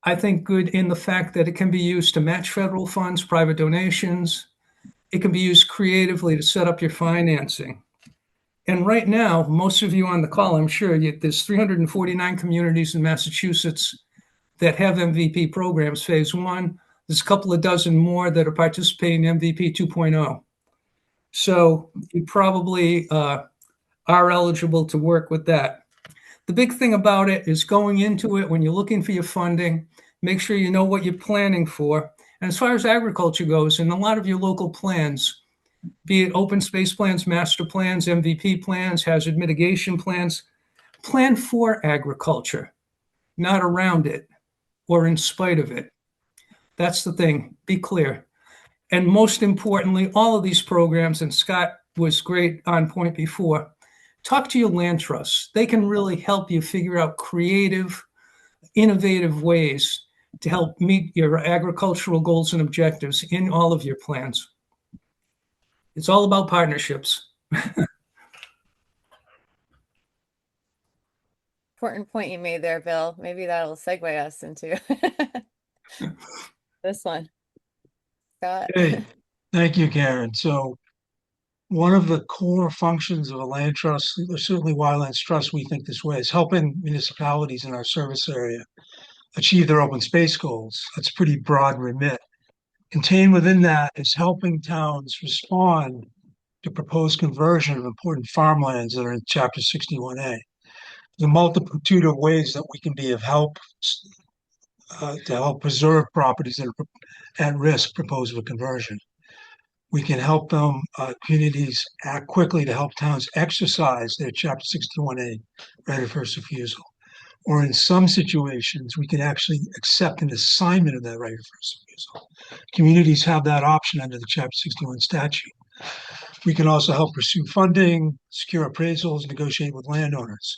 I think, good in the fact that it can be used to match federal funds, private donations. It can be used creatively to set up your financing. And right now, most of you on the call, I'm sure, there's 349 communities in Massachusetts that have MVP programs, phase one. There's a couple of dozen more that are participating in MVP 2.0. So you probably are eligible to work with that. The big thing about it is going into it when you're looking for your funding, make sure you know what you're planning for. And as far as agriculture goes, in a lot of your local plans, be it open space plans, master plans, MVP plans, hazard mitigation plans, plan for agriculture, not around it or in spite of it. That's the thing. Be clear. And most importantly, all of these programs, and Scott was great on point before, talk to your land trusts. They can really help you figure out creative, innovative ways to help meet your agricultural goals and objectives in all of your plans. It's all about partnerships. Important point you made there, Bill. Maybe that'll segue us into this one. Scott. Hey, thank you, Karen. So one of the core functions of a land trust, or certainly wildlands trust, we think this way, is helping municipalities in our service area achieve their open space goals. That's a pretty broad remit. Contained within that is helping towns respond to proposed conversion of important farmlands that are in Chapter 61A. There's a multitude of ways that we can be of help to help preserve properties that are at risk proposed for conversion. We can help them, communities act quickly to help towns exercise their Chapter 61A right of first refusal. Or in some situations, we can actually accept an assignment of that right of first refusal. Communities have that option under the Chapter 61 statute. We can also help pursue funding, secure appraisals, negotiate with landowners.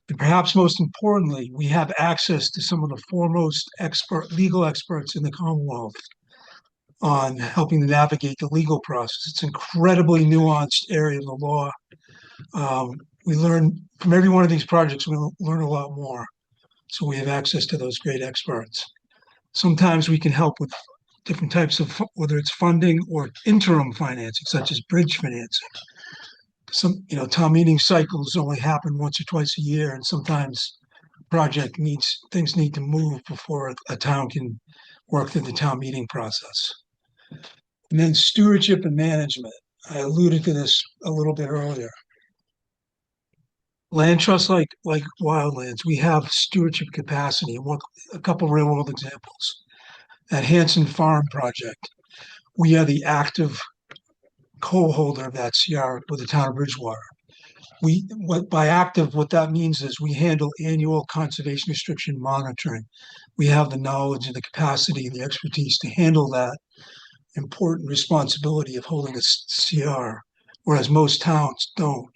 And perhaps most importantly, we have access to some of the foremost legal experts in the Commonwealth on helping to navigate the legal process. It's an incredibly nuanced area of the law. We learn from every one of these projects, we learn a lot more. So we have access to those great experts. Sometimes we can help with different types of, whether it's funding or interim financing, such as bridge financing. Town meeting cycles only happen once or twice a year, and sometimes things need to move before a town can work through the town meeting process. And then stewardship and management. I alluded to this a little bit earlier. Land trusts like wildlands, we have stewardship capacity. And a couple real world examples. At Hanson Farm project, we are the active co-holder of that CR with the town of Bridgewater. By active, what that means is we handle annual conservation restriction monitoring. We have the knowledge and the capacity and the expertise to handle that important responsibility of holding a CR, whereas most towns don't.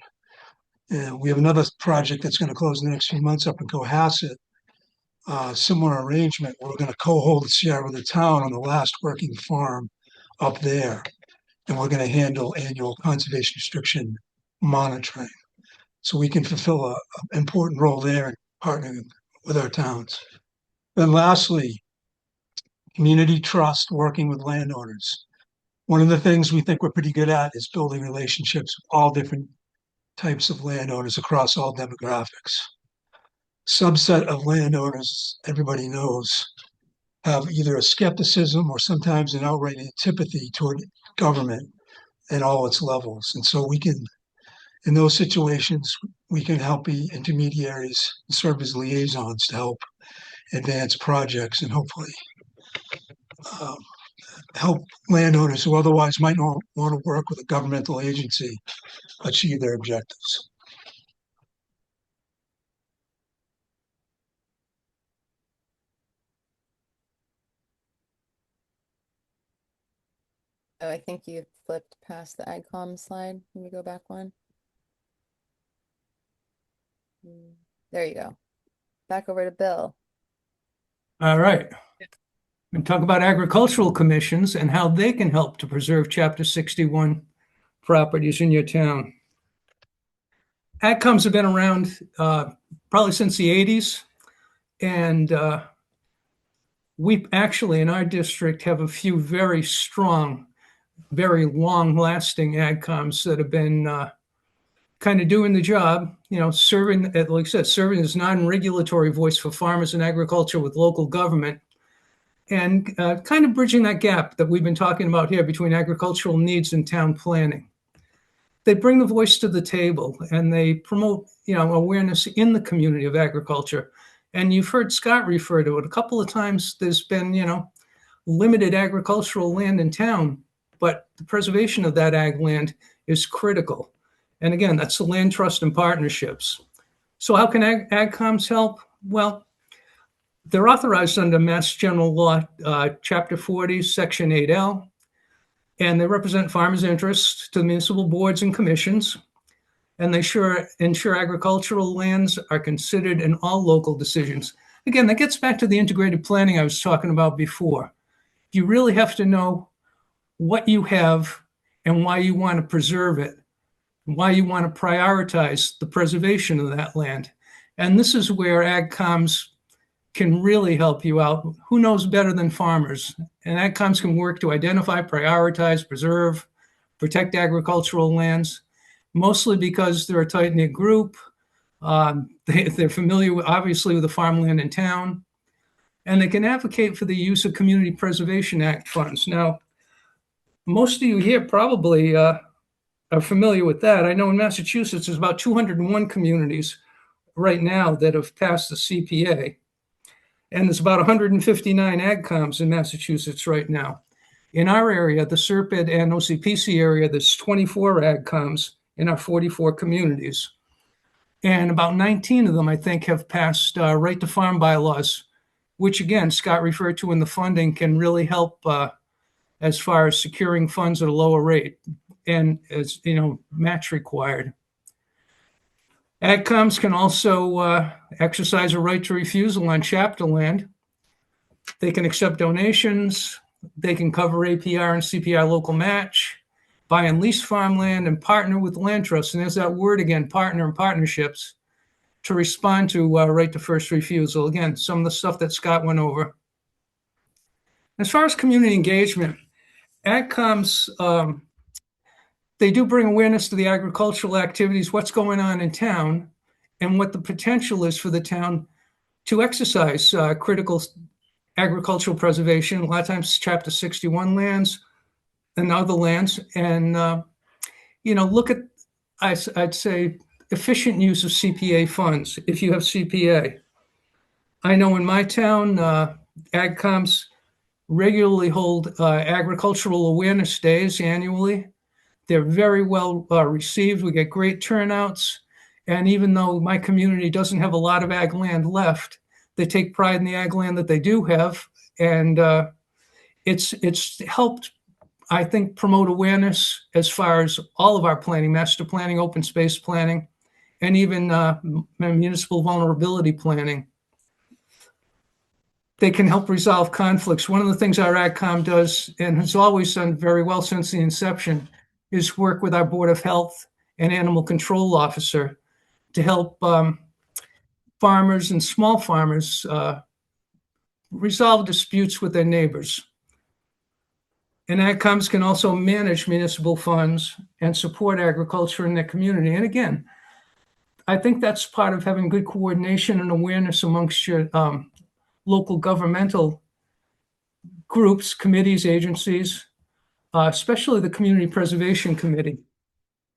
And we have another project that's going to close in the next few months up in Cohasset. Similar arrangement. We're going to co-hold the CR with the town on the last working farm up there. And we're going to handle annual conservation restriction monitoring. So we can fulfill an important role there in partnering with our towns. Then lastly, community trust, working with landowners. One of the things we think we're pretty good at is building relationships with all different types of landowners across all demographics. Subset of landowners, everybody knows, have either a skepticism or sometimes an outright antipathy toward government at all its levels. And so in those situations, we can help be intermediaries and serve as liaisons to help advance projects and hopefully help landowners who otherwise might not want to work with a governmental agency achieve their objectives. Oh, I think you flipped past the AgCom slide. Can we go back one? There you go. Back over to Bill. All right. We talk about agricultural commissions and how they can help to preserve Chapter 61 properties in your town. AgComs have been around probably since the 80s. And we actually, in our district, have a few very strong, very long-lasting AgComs that have been kind of doing the job, serving, like I said, serving as non-regulatory voice for farmers and agriculture with local government, and kind of bridging that gap that we've been talking about here between agricultural needs and town planning. They bring the voice to the table and they promote, awareness in the community of agriculture. And you've heard Scott refer to it a couple of times. There's been, limited agricultural land in town, but the preservation of that ag land is critical. And again, that's the land trust and partnerships. So how can AgComs help? Well, they're authorized under Mass General Law, Chapter 40, Section 8L, and they represent farmers' interests to the municipal boards and commissions, and they ensure agricultural lands are considered in all local decisions. Again, that gets back to the integrated planning I was talking about before. You really have to know what you have and why you want to preserve it, why you want to prioritize the preservation of that land. And this is where AgComs can really help you out. Who knows better than farmers? And AgComs can work to identify, prioritize, preserve, protect agricultural lands, mostly because they're a tight-knit group. They're familiar, obviously, with the farmland in town, and they can advocate for the use of Community Preservation Act funds. Now, most of you here probably are familiar with that. I know in Massachusetts, there's about 201 communities right now that have passed the CPA. And there's about 159 AgComs in Massachusetts right now. In our area, the SERPID and OCPC area, there's 24 AgComs in our 44 communities. And about 19 of them, I think, have passed right to farm bylaws, which again, Scott referred to in the funding, can really help as far as securing funds at a lower rate and as, match required. AgComs can also exercise a right to refusal on chapter land. They can accept donations, They can cover APR and CPR local match, buy and lease farmland, and partner with land trusts. And there's that word again, partner and partnerships, to respond to right to first refusal. Again, some of the stuff that Scott went over. As far as community engagement, AgComs, they do bring awareness to the agricultural activities, what's going on in town, and what the potential is for the town to exercise critical agricultural preservation. A lot of times, Chapter 61 lands and other lands, and look at, I'd say, efficient use of CPA funds if you have CPA. I know in my town, AgComs regularly hold agricultural awareness days annually. They're very well received. We get great turnouts. And even though my community doesn't have a lot of ag land left, they take pride in the ag land that they do have. And it's helped, I think, promote awareness as far as all of our planning, master planning, open space planning, and even municipal vulnerability planning. They can help resolve conflicts. One of the things our AgCom does, and has always done very well since the inception, is work with our Board of Health and Animal Control Officer to help farmers and small farmers resolve disputes with their neighbors. And AgComs can also manage municipal funds and support agriculture in their community. And again, I think that's part of having good coordination and awareness amongst your local governmental groups, committees, agencies, especially the Community Preservation Committee.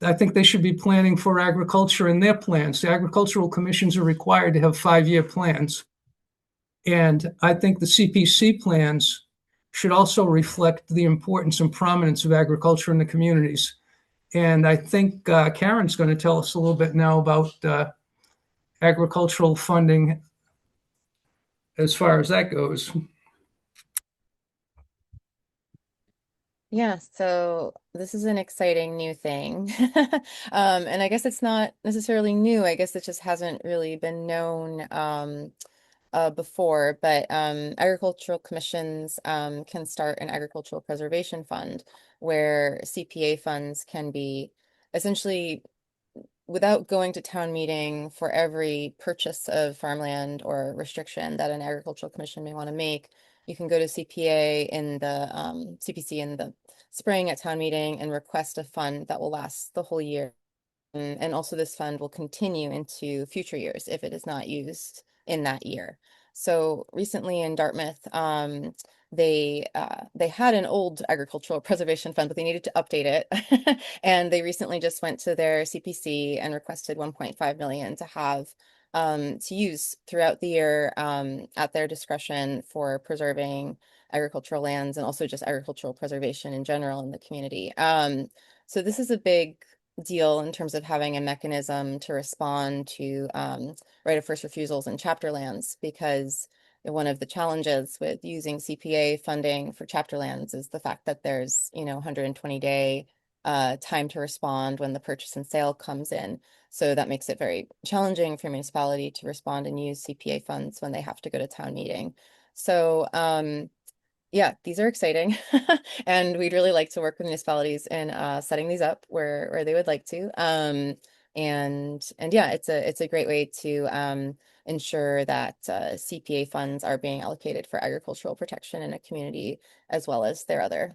I think they should be planning for agriculture in their plans. The agricultural commissions are required to have 5-year plans. And I think the CPC plans should also reflect the importance and prominence of agriculture in the communities. And I think Karen's going to tell us a little bit now about agricultural funding as far as that goes. Yeah, so this is an exciting new thing. And I guess it's not necessarily new. I guess it just hasn't really been known before, but agricultural commissions can start an agricultural preservation fund where CPA funds can be essentially, without going to town meeting, for every purchase of farmland or restriction that an agricultural commission may want to make, you can go to CPA in the CPC in the spring at town meeting and request a fund that will last the whole year. And also this fund will continue into future years if it is not used in that year. So recently in Dartmouth, they had an old agricultural preservation fund, but they needed to update it. And they recently just went to their CPC and requested 1.5 million to have to use throughout the year at their discretion for preserving agricultural lands and also just agricultural preservation in general in the community. So this is a big deal in terms of having a mechanism to respond to right of first refusals in chapter lands, because one of the challenges with using CPA funding for chapter lands is the fact that there's 120-day time to respond when the purchase and sale comes in. So that makes it very challenging for a municipality to respond and use CPA funds when they have to go to town meeting. So yeah, these are exciting. And we'd really like to work with municipalities in setting these up where they would like to. And yeah, it's a great way to ensure that CPA funds are being allocated for agricultural protection in a community, as well as their other,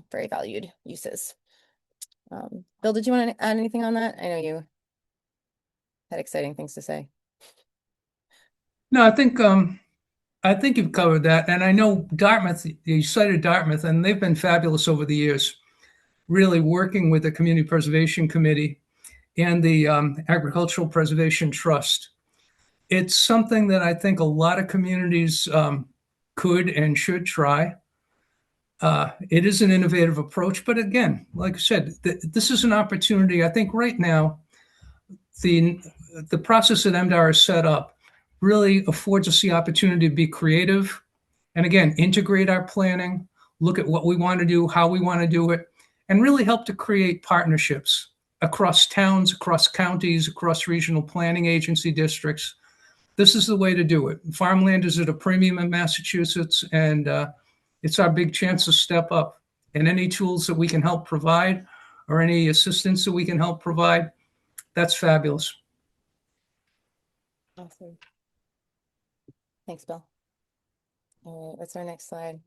very valued uses. Bill, did you want to add anything on that? I know you had exciting things to say. No, I think you've covered that. And I know Dartmouth, you cited Dartmouth, and they've been fabulous over the years, really working with the Community Preservation Committee and the Agricultural Preservation Trust. It's something that I think a lot of communities could and should try. It is an innovative approach, but again, like I said, this is an opportunity. I think right now, the process that MDR is set up really affords us the opportunity to be creative and again, integrate our planning, look at what we want to do, how we want to do it, and really help to create partnerships across towns, across counties, across regional planning agency districts. This is the way to do it. Farmland is at a premium in Massachusetts, and It's our big chance to step up. And any tools that we can help provide or any assistance that we can help provide, that's fabulous. Awesome. Thanks, Bill. All right, what's our next slide?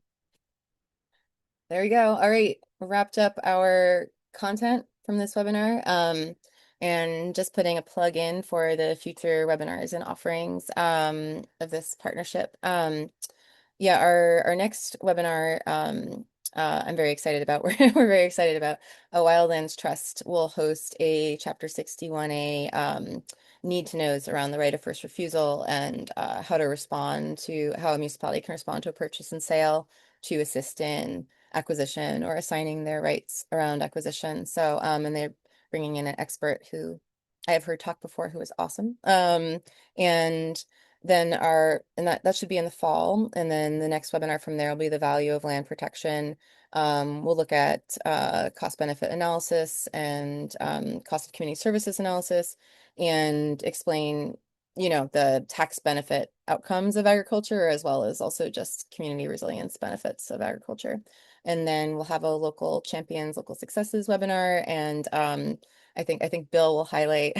There we go. All right, wrapped up our content from this webinar, and just putting a plug in for the future webinars and offerings of this partnership. Yeah, our next webinar, I'm very excited about. We're very excited about. A Wildlands Trust will host a Chapter 61A need to knows around the right of first refusal and how to respond to how a municipality can respond to a purchase and sale to assist in acquisition or assigning their rights around acquisition. So, and they're bringing in an expert who I have heard talk before, who is awesome. And then that should be in the fall. And then the next webinar from there will be the value of land protection. We'll look at cost benefit analysis and cost of community services analysis and explain, the tax benefit outcomes of agriculture, as well as also just community resilience benefits of agriculture. And then we'll have a local champions, local successes webinar. And I think Bill will highlight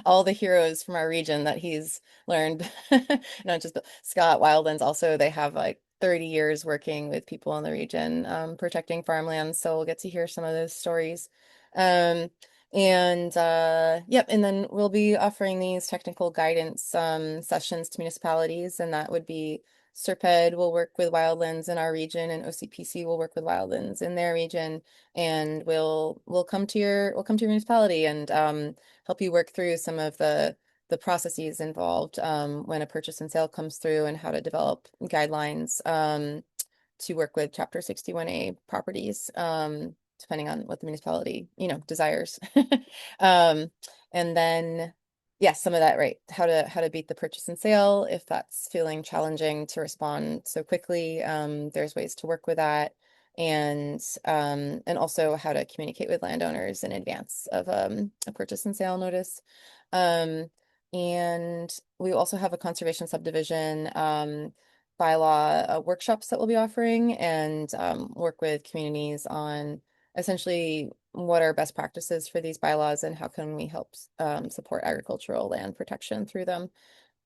all the heroes from our region that he's learned. Not just Scott Wildlands, also they have like 30 years working with people in the region, protecting farmland. So we'll get to hear some of those stories. Yep, and then we'll be offering these technical guidance sessions to municipalities, and that would be Serped will work with wildlands in our region, and OCPC will work with wildlands in their region, and we'll come to your municipality and help you work through some of the processes involved when a purchase and sale comes through, and how to develop guidelines to work with Chapter 61A properties, depending on what the municipality, desires. Um, and then, yeah, some of that, right? How to beat the purchase and sale if that's feeling challenging to respond so quickly. There's ways to work with that, and also how to communicate with landowners in advance of a purchase and sale notice. And we also have a conservation subdivision bylaw workshops that we'll be offering, and work with communities on essentially what are best practices for these bylaws and how can we help support agricultural land protection through them.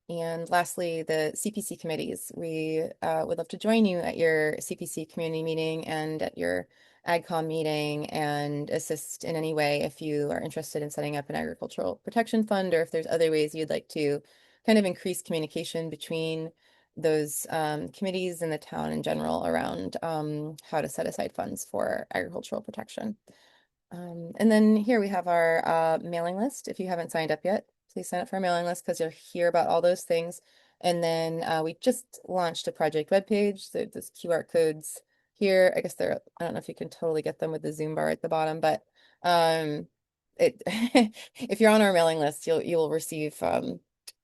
And lastly, the CPC committees. We would love to join you at your CPC community meeting and at your AgCom meeting and assist in any way if you are interested in setting up an agricultural protection fund, or if there's other ways you'd like to kind of increase communication between those committees and the town in general around how to set aside funds for agricultural protection. And then here we have our mailing list. If you haven't signed up yet, please sign up for our mailing list because you'll hear about all those things. And then we just launched a project webpage. So there's QR codes here. I guess I don't know if you can totally get them with the Zoom bar at the bottom, but it if you're on our mailing list, you'll receive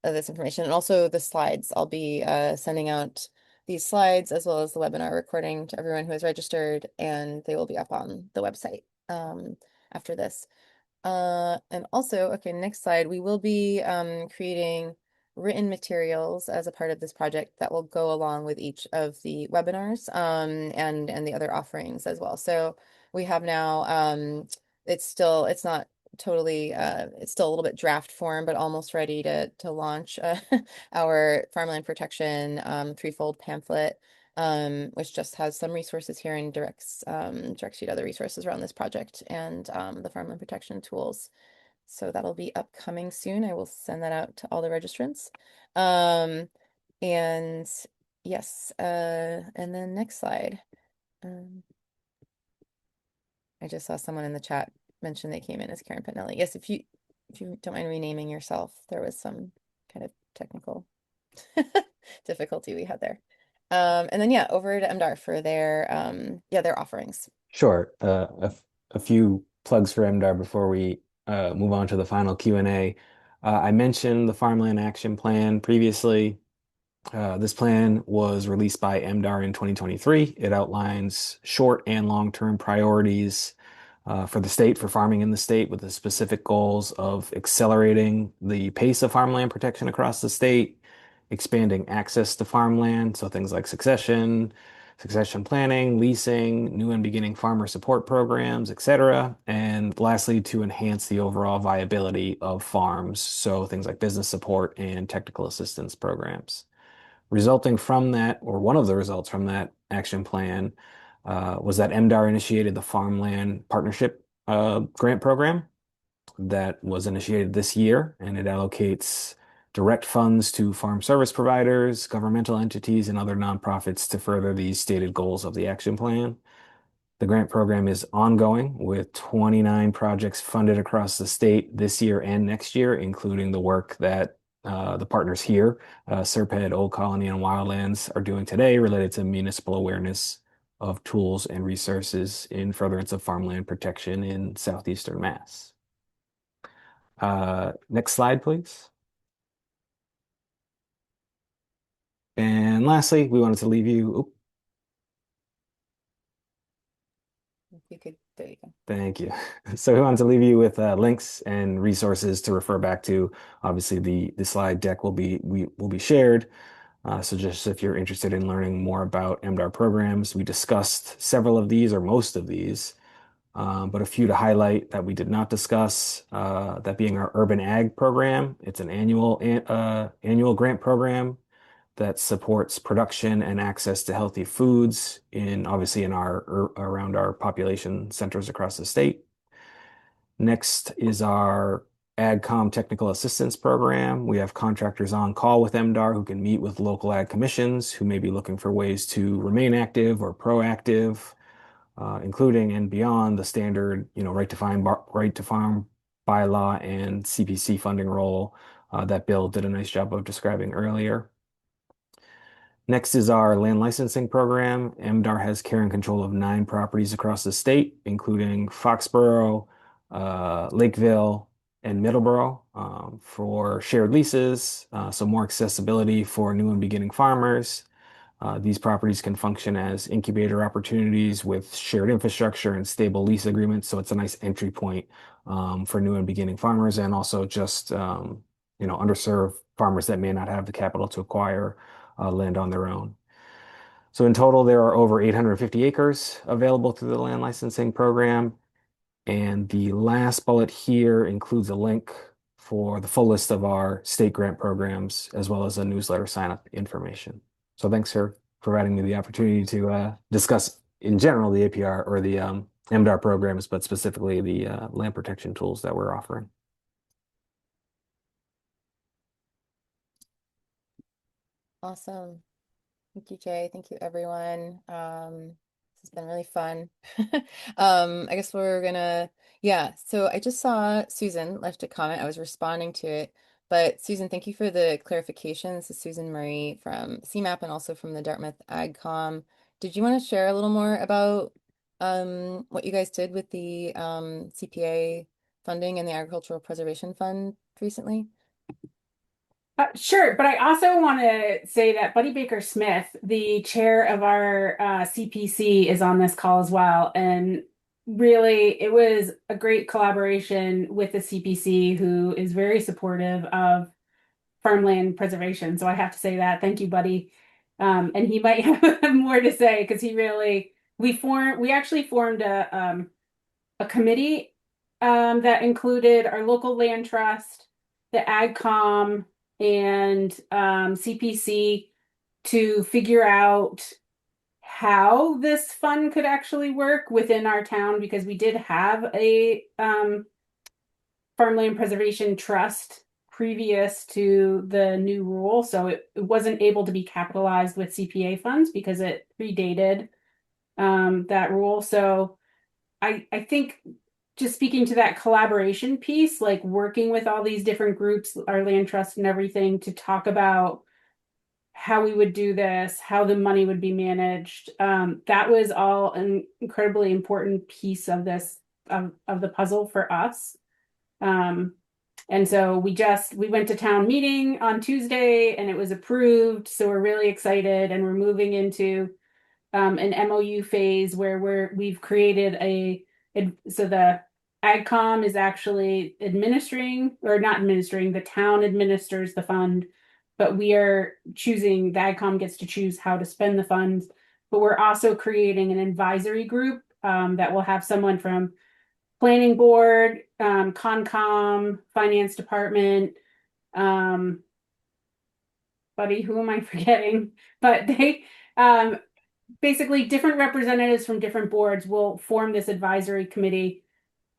this information, and also the slides. I'll be sending out these slides as well as the webinar recording to everyone who has registered, and they will be up on the website after this. And also, okay, next slide, we will be creating written materials as a part of this project that will go along with each of the webinars and the other offerings as well. So we have now it's not totally it's still a little bit draft form, but almost ready to launch our farmland protection threefold pamphlet, which just has some resources here and directs you to other resources around this project and the farmland protection tools. So that'll be upcoming soon. I will send that out to all the registrants. And yes, and then next slide. I just saw someone in the chat mention they came in as Karen Petnelli. Yes, if you don't mind renaming yourself, there was some kind of technical difficulty we had there. And then yeah, over to MDAR for their offerings. Sure. A few plugs for MDAR before we move on to the final Q&A. I mentioned the Farmland Action Plan previously. This plan was released by MDAR in 2023. It outlines short and long-term priorities for the state, for farming in the state, with the specific goals of accelerating the pace of farmland protection across the state, expanding access to farmland, so things like succession, succession planning, leasing, new and beginning farmer support programs, etc. And lastly, to enhance the overall viability of farms, so things like business support and technical assistance programs. Resulting from that, or one of the results from that action plan, was that MDAR initiated the Farmland Partnership Grant Program that was initiated this year, and it allocates direct funds to farm service providers, governmental entities, and other nonprofits to further these stated goals of the action plan. The grant program is ongoing with 29 projects funded across the state this year and next year, including the work that the partners here, Serped, Old Colony, and Wildlands, are doing today related to municipal awareness of tools and resources in furtherance of farmland protection in southeastern Mass. Next slide, please. And lastly, we wanted to leave you. You could, there you go. Thank you. So we wanted to leave you with links and resources to refer back to. Obviously, the slide deck will be shared. So just if you're interested in learning more about MDAR programs, we discussed several of these or most of these, but a few to highlight that we did not discuss. That being our Urban Ag program. It's an annual grant program that supports production and access to healthy foods obviously around our population centers across the state. Next is our AgCom Technical Assistance Program. We have contractors on call with MDAR who can meet with local ag commissions who may be looking for ways to remain active or proactive, including and beyond the standard, right to farm bylaw and CPC funding role that Bill did a nice job of describing earlier. Next is our land licensing program. MDAR has care and control of 9 properties across the state, including Foxborough, Lakeville, and Middleborough for shared leases, so more accessibility for new and beginning farmers. These properties can function as incubator opportunities with shared infrastructure and stable lease agreements, so it's a nice entry point for new and beginning farmers, and also just underserved farmers that may not have the capital to acquire land on their own. So in total, there are over 850 acres available through the land licensing program. And the last bullet here includes a link for the full list of our state grant programs, as well as a newsletter sign-up information. So thanks for providing me the opportunity to discuss in general the APR or the MDAR programs, but specifically the land protection tools that we're offering. Awesome. Thank you, Jay. Thank you, everyone. This has been really fun. I guess so I just saw Susan left a comment. I was responding to it. But Susan, thank you for the clarification. This is Susan Marie from CMAP and also from the Dartmouth AgCom. Did you want to share a little more about what you guys did with the CPA funding and the Agricultural Preservation Fund recently? Sure, but I also want to say that Buddy Baker Smith, the chair of our CPC, is on this call as well. And really, it was a great collaboration with the CPC, who is very supportive of farmland preservation. So I have to say that. Thank you, Buddy. And he might have more to say because we actually formed a committee that included our local land trust, the AgCom, and CPC to figure out how this fund could actually work within our town, because we did have a farmland preservation trust previous to the new rule, so it wasn't able to be capitalized with CPA funds because it predated that rule. So I think just speaking to that collaboration piece, like working with all these different groups, our land trust and everything, to talk about how we would do this, how the money would be managed. That was all an incredibly important piece of this, of the puzzle for us. And so we went to town meeting on Tuesday and it was approved. So we're really excited, and we're moving into an MOU phase where we've created so the AgCom is actually administering, or not administering, the town administers the fund, but the AgCom gets to choose how to spend the funds. but we're also creating an advisory group that will have someone from planning board, Concom, finance department, buddy, who am I forgetting? But they basically different representatives from different boards will form this advisory committee.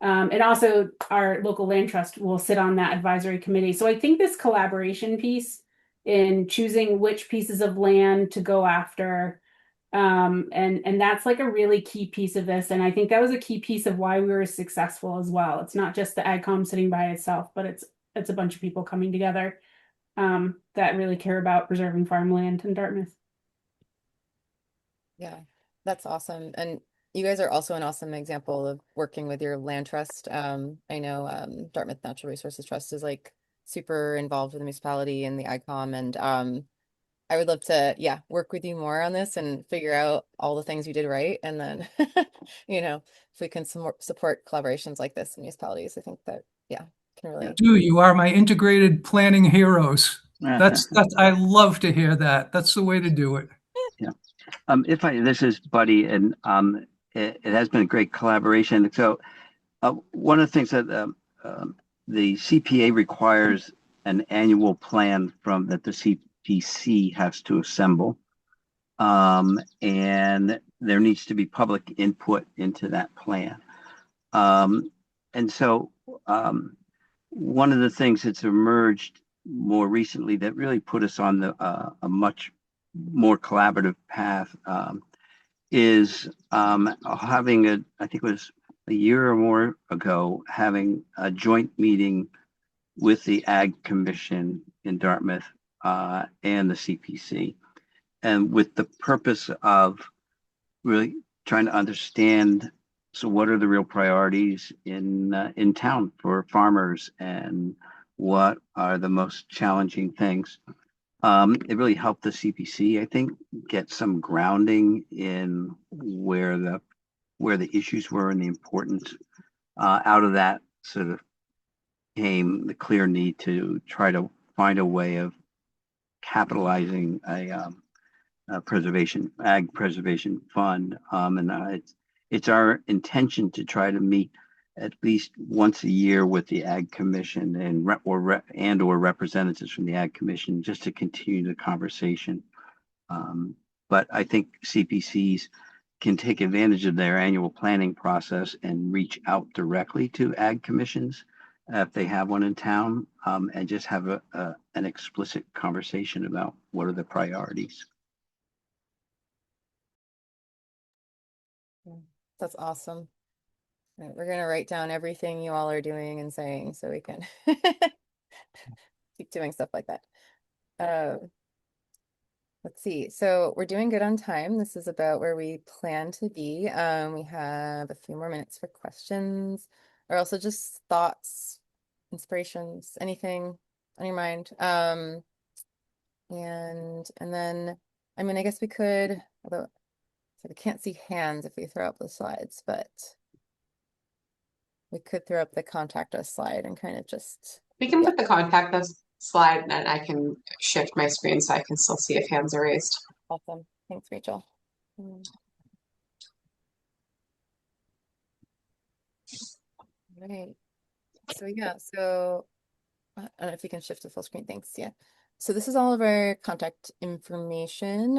And also our local land trust will sit on that advisory committee. So I think this collaboration piece in choosing which pieces of land to go after, and that's like a really key piece of this. And I think that was a key piece of why we were successful as well. It's not just the AgCom sitting by itself, but it's a bunch of people coming together that really care about preserving farmland in Dartmouth. Yeah, that's awesome. And you guys are also an awesome example of working with your land trust. I know Dartmouth Natural Resources Trust is like super involved with the municipality and the ICOM, and I would love to, yeah, work with you more on this and figure out all the things you did right. And then, if we can support collaborations like this in municipalities, I think that, yeah, can really. You are my integrated planning heroes. That's I love to hear that. That's the way to do it. Yeah. This is Buddy, and it has been a great collaboration. So one of the things that the CPA requires an annual plan that the CPC has to assemble, and there needs to be public input into that plan. And so one of the things that's emerged more recently that really put us on a much more collaborative path is having I think it was a year or more ago, having a joint meeting with the Ag Commission in Dartmouth and the CPC, and with the purpose of really trying to understand, so what are the real priorities in town for farmers, and what are the most challenging things. It really helped the CPC, I think, get some grounding in where the issues were and the importance. Out of that sort of came the clear need to try to find a way of capitalizing a ag preservation fund, and it's our intention to try to meet at least once a year with the Ag Commission or representatives from the Ag Commission, just to continue the conversation. But I think CPCs can take advantage of their annual planning process and reach out directly to Ag Commissions if they have one in town, and just have an explicit conversation about what are the priorities. That's awesome. All right, we're going to write down everything you all are doing and saying so we can keep doing stuff like that. Let's see. So we're doing good on time. This is about where we plan to be. We have a few more minutes for questions, or also just thoughts, inspirations, anything on your mind. And then, I mean, I guess we could, although I can't see hands if we throw up the slides, but we could throw up the contact us slide and kind of just. We can put the contact us slide, and I can shift my screen so I can still see if hands are raised. Awesome. Thanks, Rachel. Right. So yeah, so I don't know if you can shift to full screen. Thanks. Yeah. So this is all of our contact information.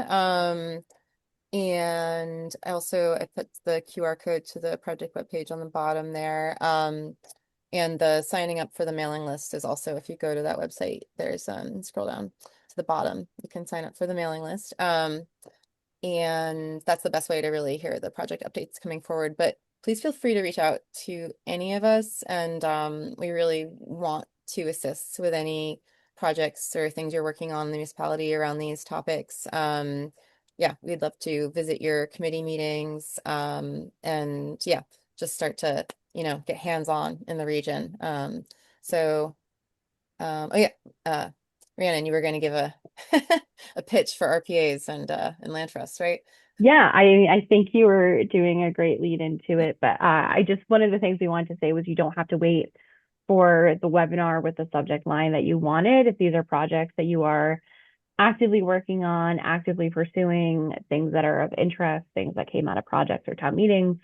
And I put the QR code to the project webpage on the bottom there. And the signing up for the mailing list is also, if you go to that website, there's scroll down to the bottom, you can sign up for the mailing list. And that's the best way to really hear the project updates coming forward. But please feel free to reach out to any of us, and we really want to assist with any projects or things you're working on in the municipality around these topics. Yeah, we'd love to visit your committee meetings, and yeah, just start to, get hands-on in the region. Oh yeah, Rhiannon, you were going to give a a pitch for RPAs and land trusts, right? Yeah, I think you were doing a great lead into it, but one of the things we wanted to say was you don't have to wait for the webinar with the subject line that you wanted. If these are projects that you are actively working on, actively pursuing things that are of interest, things that came out of projects or town meetings,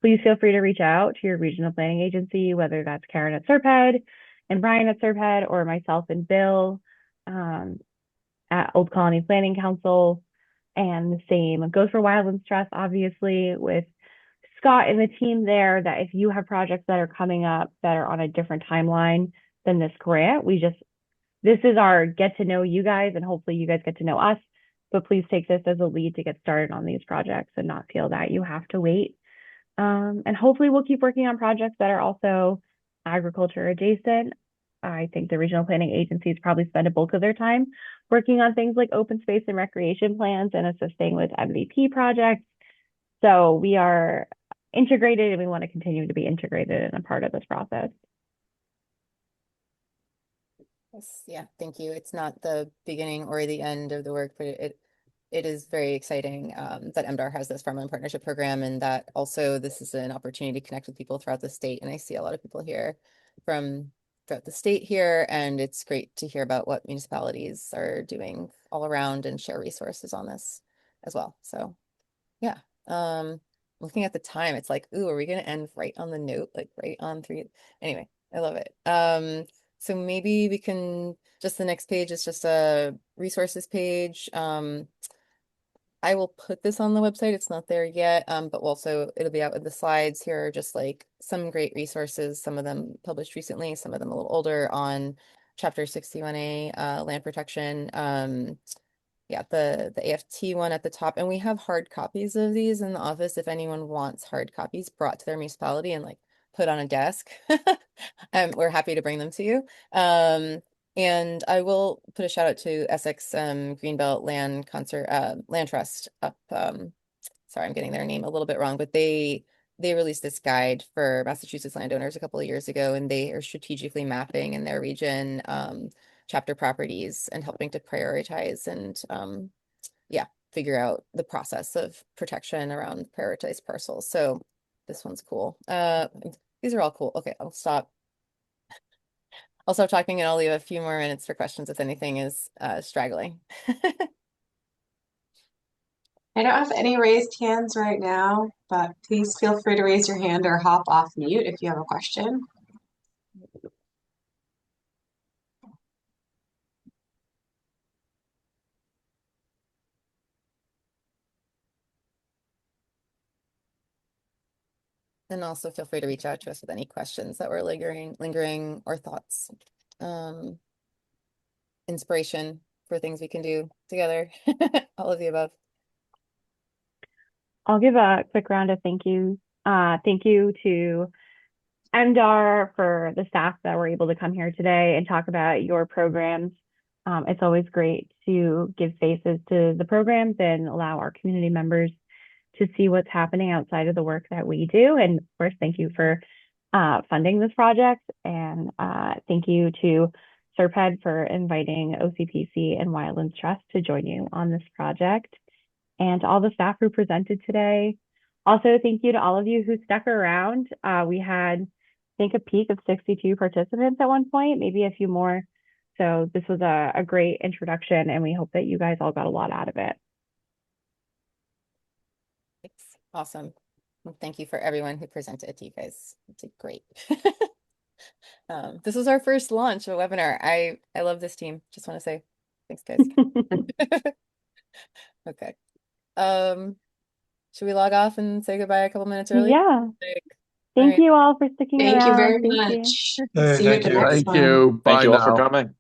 please feel free to reach out to your regional planning agency, whether that's Karen at SERPED and Brian at SERPED, or myself and Bill at Old Colony Planning Council. And the same goes for Wildlands Trust, obviously, with Scott and the team there, that if you have projects that are coming up that are on a different timeline than this grant, this is our get to know you guys, and hopefully you guys get to know us. But please take this as a lead to get started on these projects and not feel that you have to wait. And hopefully we'll keep working on projects that are also agriculture adjacent. I think the regional planning agencies probably spend a bulk of their time working on things like open space and recreation plans and assisting with MVP projects. So we are integrated, and we want to continue to be integrated and a part of this process. Yes, yeah, thank you. It's not the beginning or the end of the work, but it is very exciting that MDAR has this Farmland Partnership Program, and that also this is an opportunity to connect with people throughout the state. And I see a lot of people here from throughout the state here, and it's great to hear about what municipalities are doing all around and share resources on this as well. So yeah, looking at the time, it's like, ooh, are we gonna end right on the note, like right on 3? Anyway, I love it. So maybe we can, just the next page is just a resources page. I will put this on the website. It's not there yet, but also it'll be out with the slides. Here are just like some great resources, some of them published recently, some of them a little older, on Chapter 61A, land protection. Yeah, the AFT one at the top, and we have hard copies of these in the office if anyone wants hard copies brought to their municipality and like put on a desk. We're happy to bring them to you. And I will put a shout out to Essex Greenbelt Land Trust up. Sorry, I'm getting their name a little bit wrong, but they released this guide for Massachusetts landowners a couple of years ago, and they are strategically mapping in their region chapter properties and helping to prioritize and yeah, figure out the process of protection around prioritized parcels. So this one's cool. These are all cool. Okay, I'll stop talking, and I'll leave a few more minutes for questions if anything is straggling. I don't have any raised hands right now, but please feel free to raise your hand or hop off mute if you have a question. And also feel free to reach out to us with any questions that were lingering or thoughts. Inspiration for things we can do together. All of the above. I'll give a quick round of thank you. Thank you to MDAR for the staff that were able to come here today and talk about your programs. It's always great to give faces to the programs and allow our community members to see what's happening outside of the work that we do. And of course, thank you for funding this project. And thank you to SERPED for inviting OCPC and Wildlands Trust to join you on this project, and to all the staff who presented today. Also, thank you to all of you who stuck around. We had, I think, a peak of 62 participants at one point, maybe a few more. So this was a great introduction, and we hope that you guys all got a lot out of it. Thanks. Awesome. Well, thank you for everyone who presented. You guys did great. This was our first launch of a webinar. I love this team. Just want to say thanks, guys. Okay. Should we log off and say goodbye a couple minutes early? Yeah. Thank you all for sticking around. Thank you very Thank much. you. See you at the next Thank one. you. Bye Thank you all for now. coming.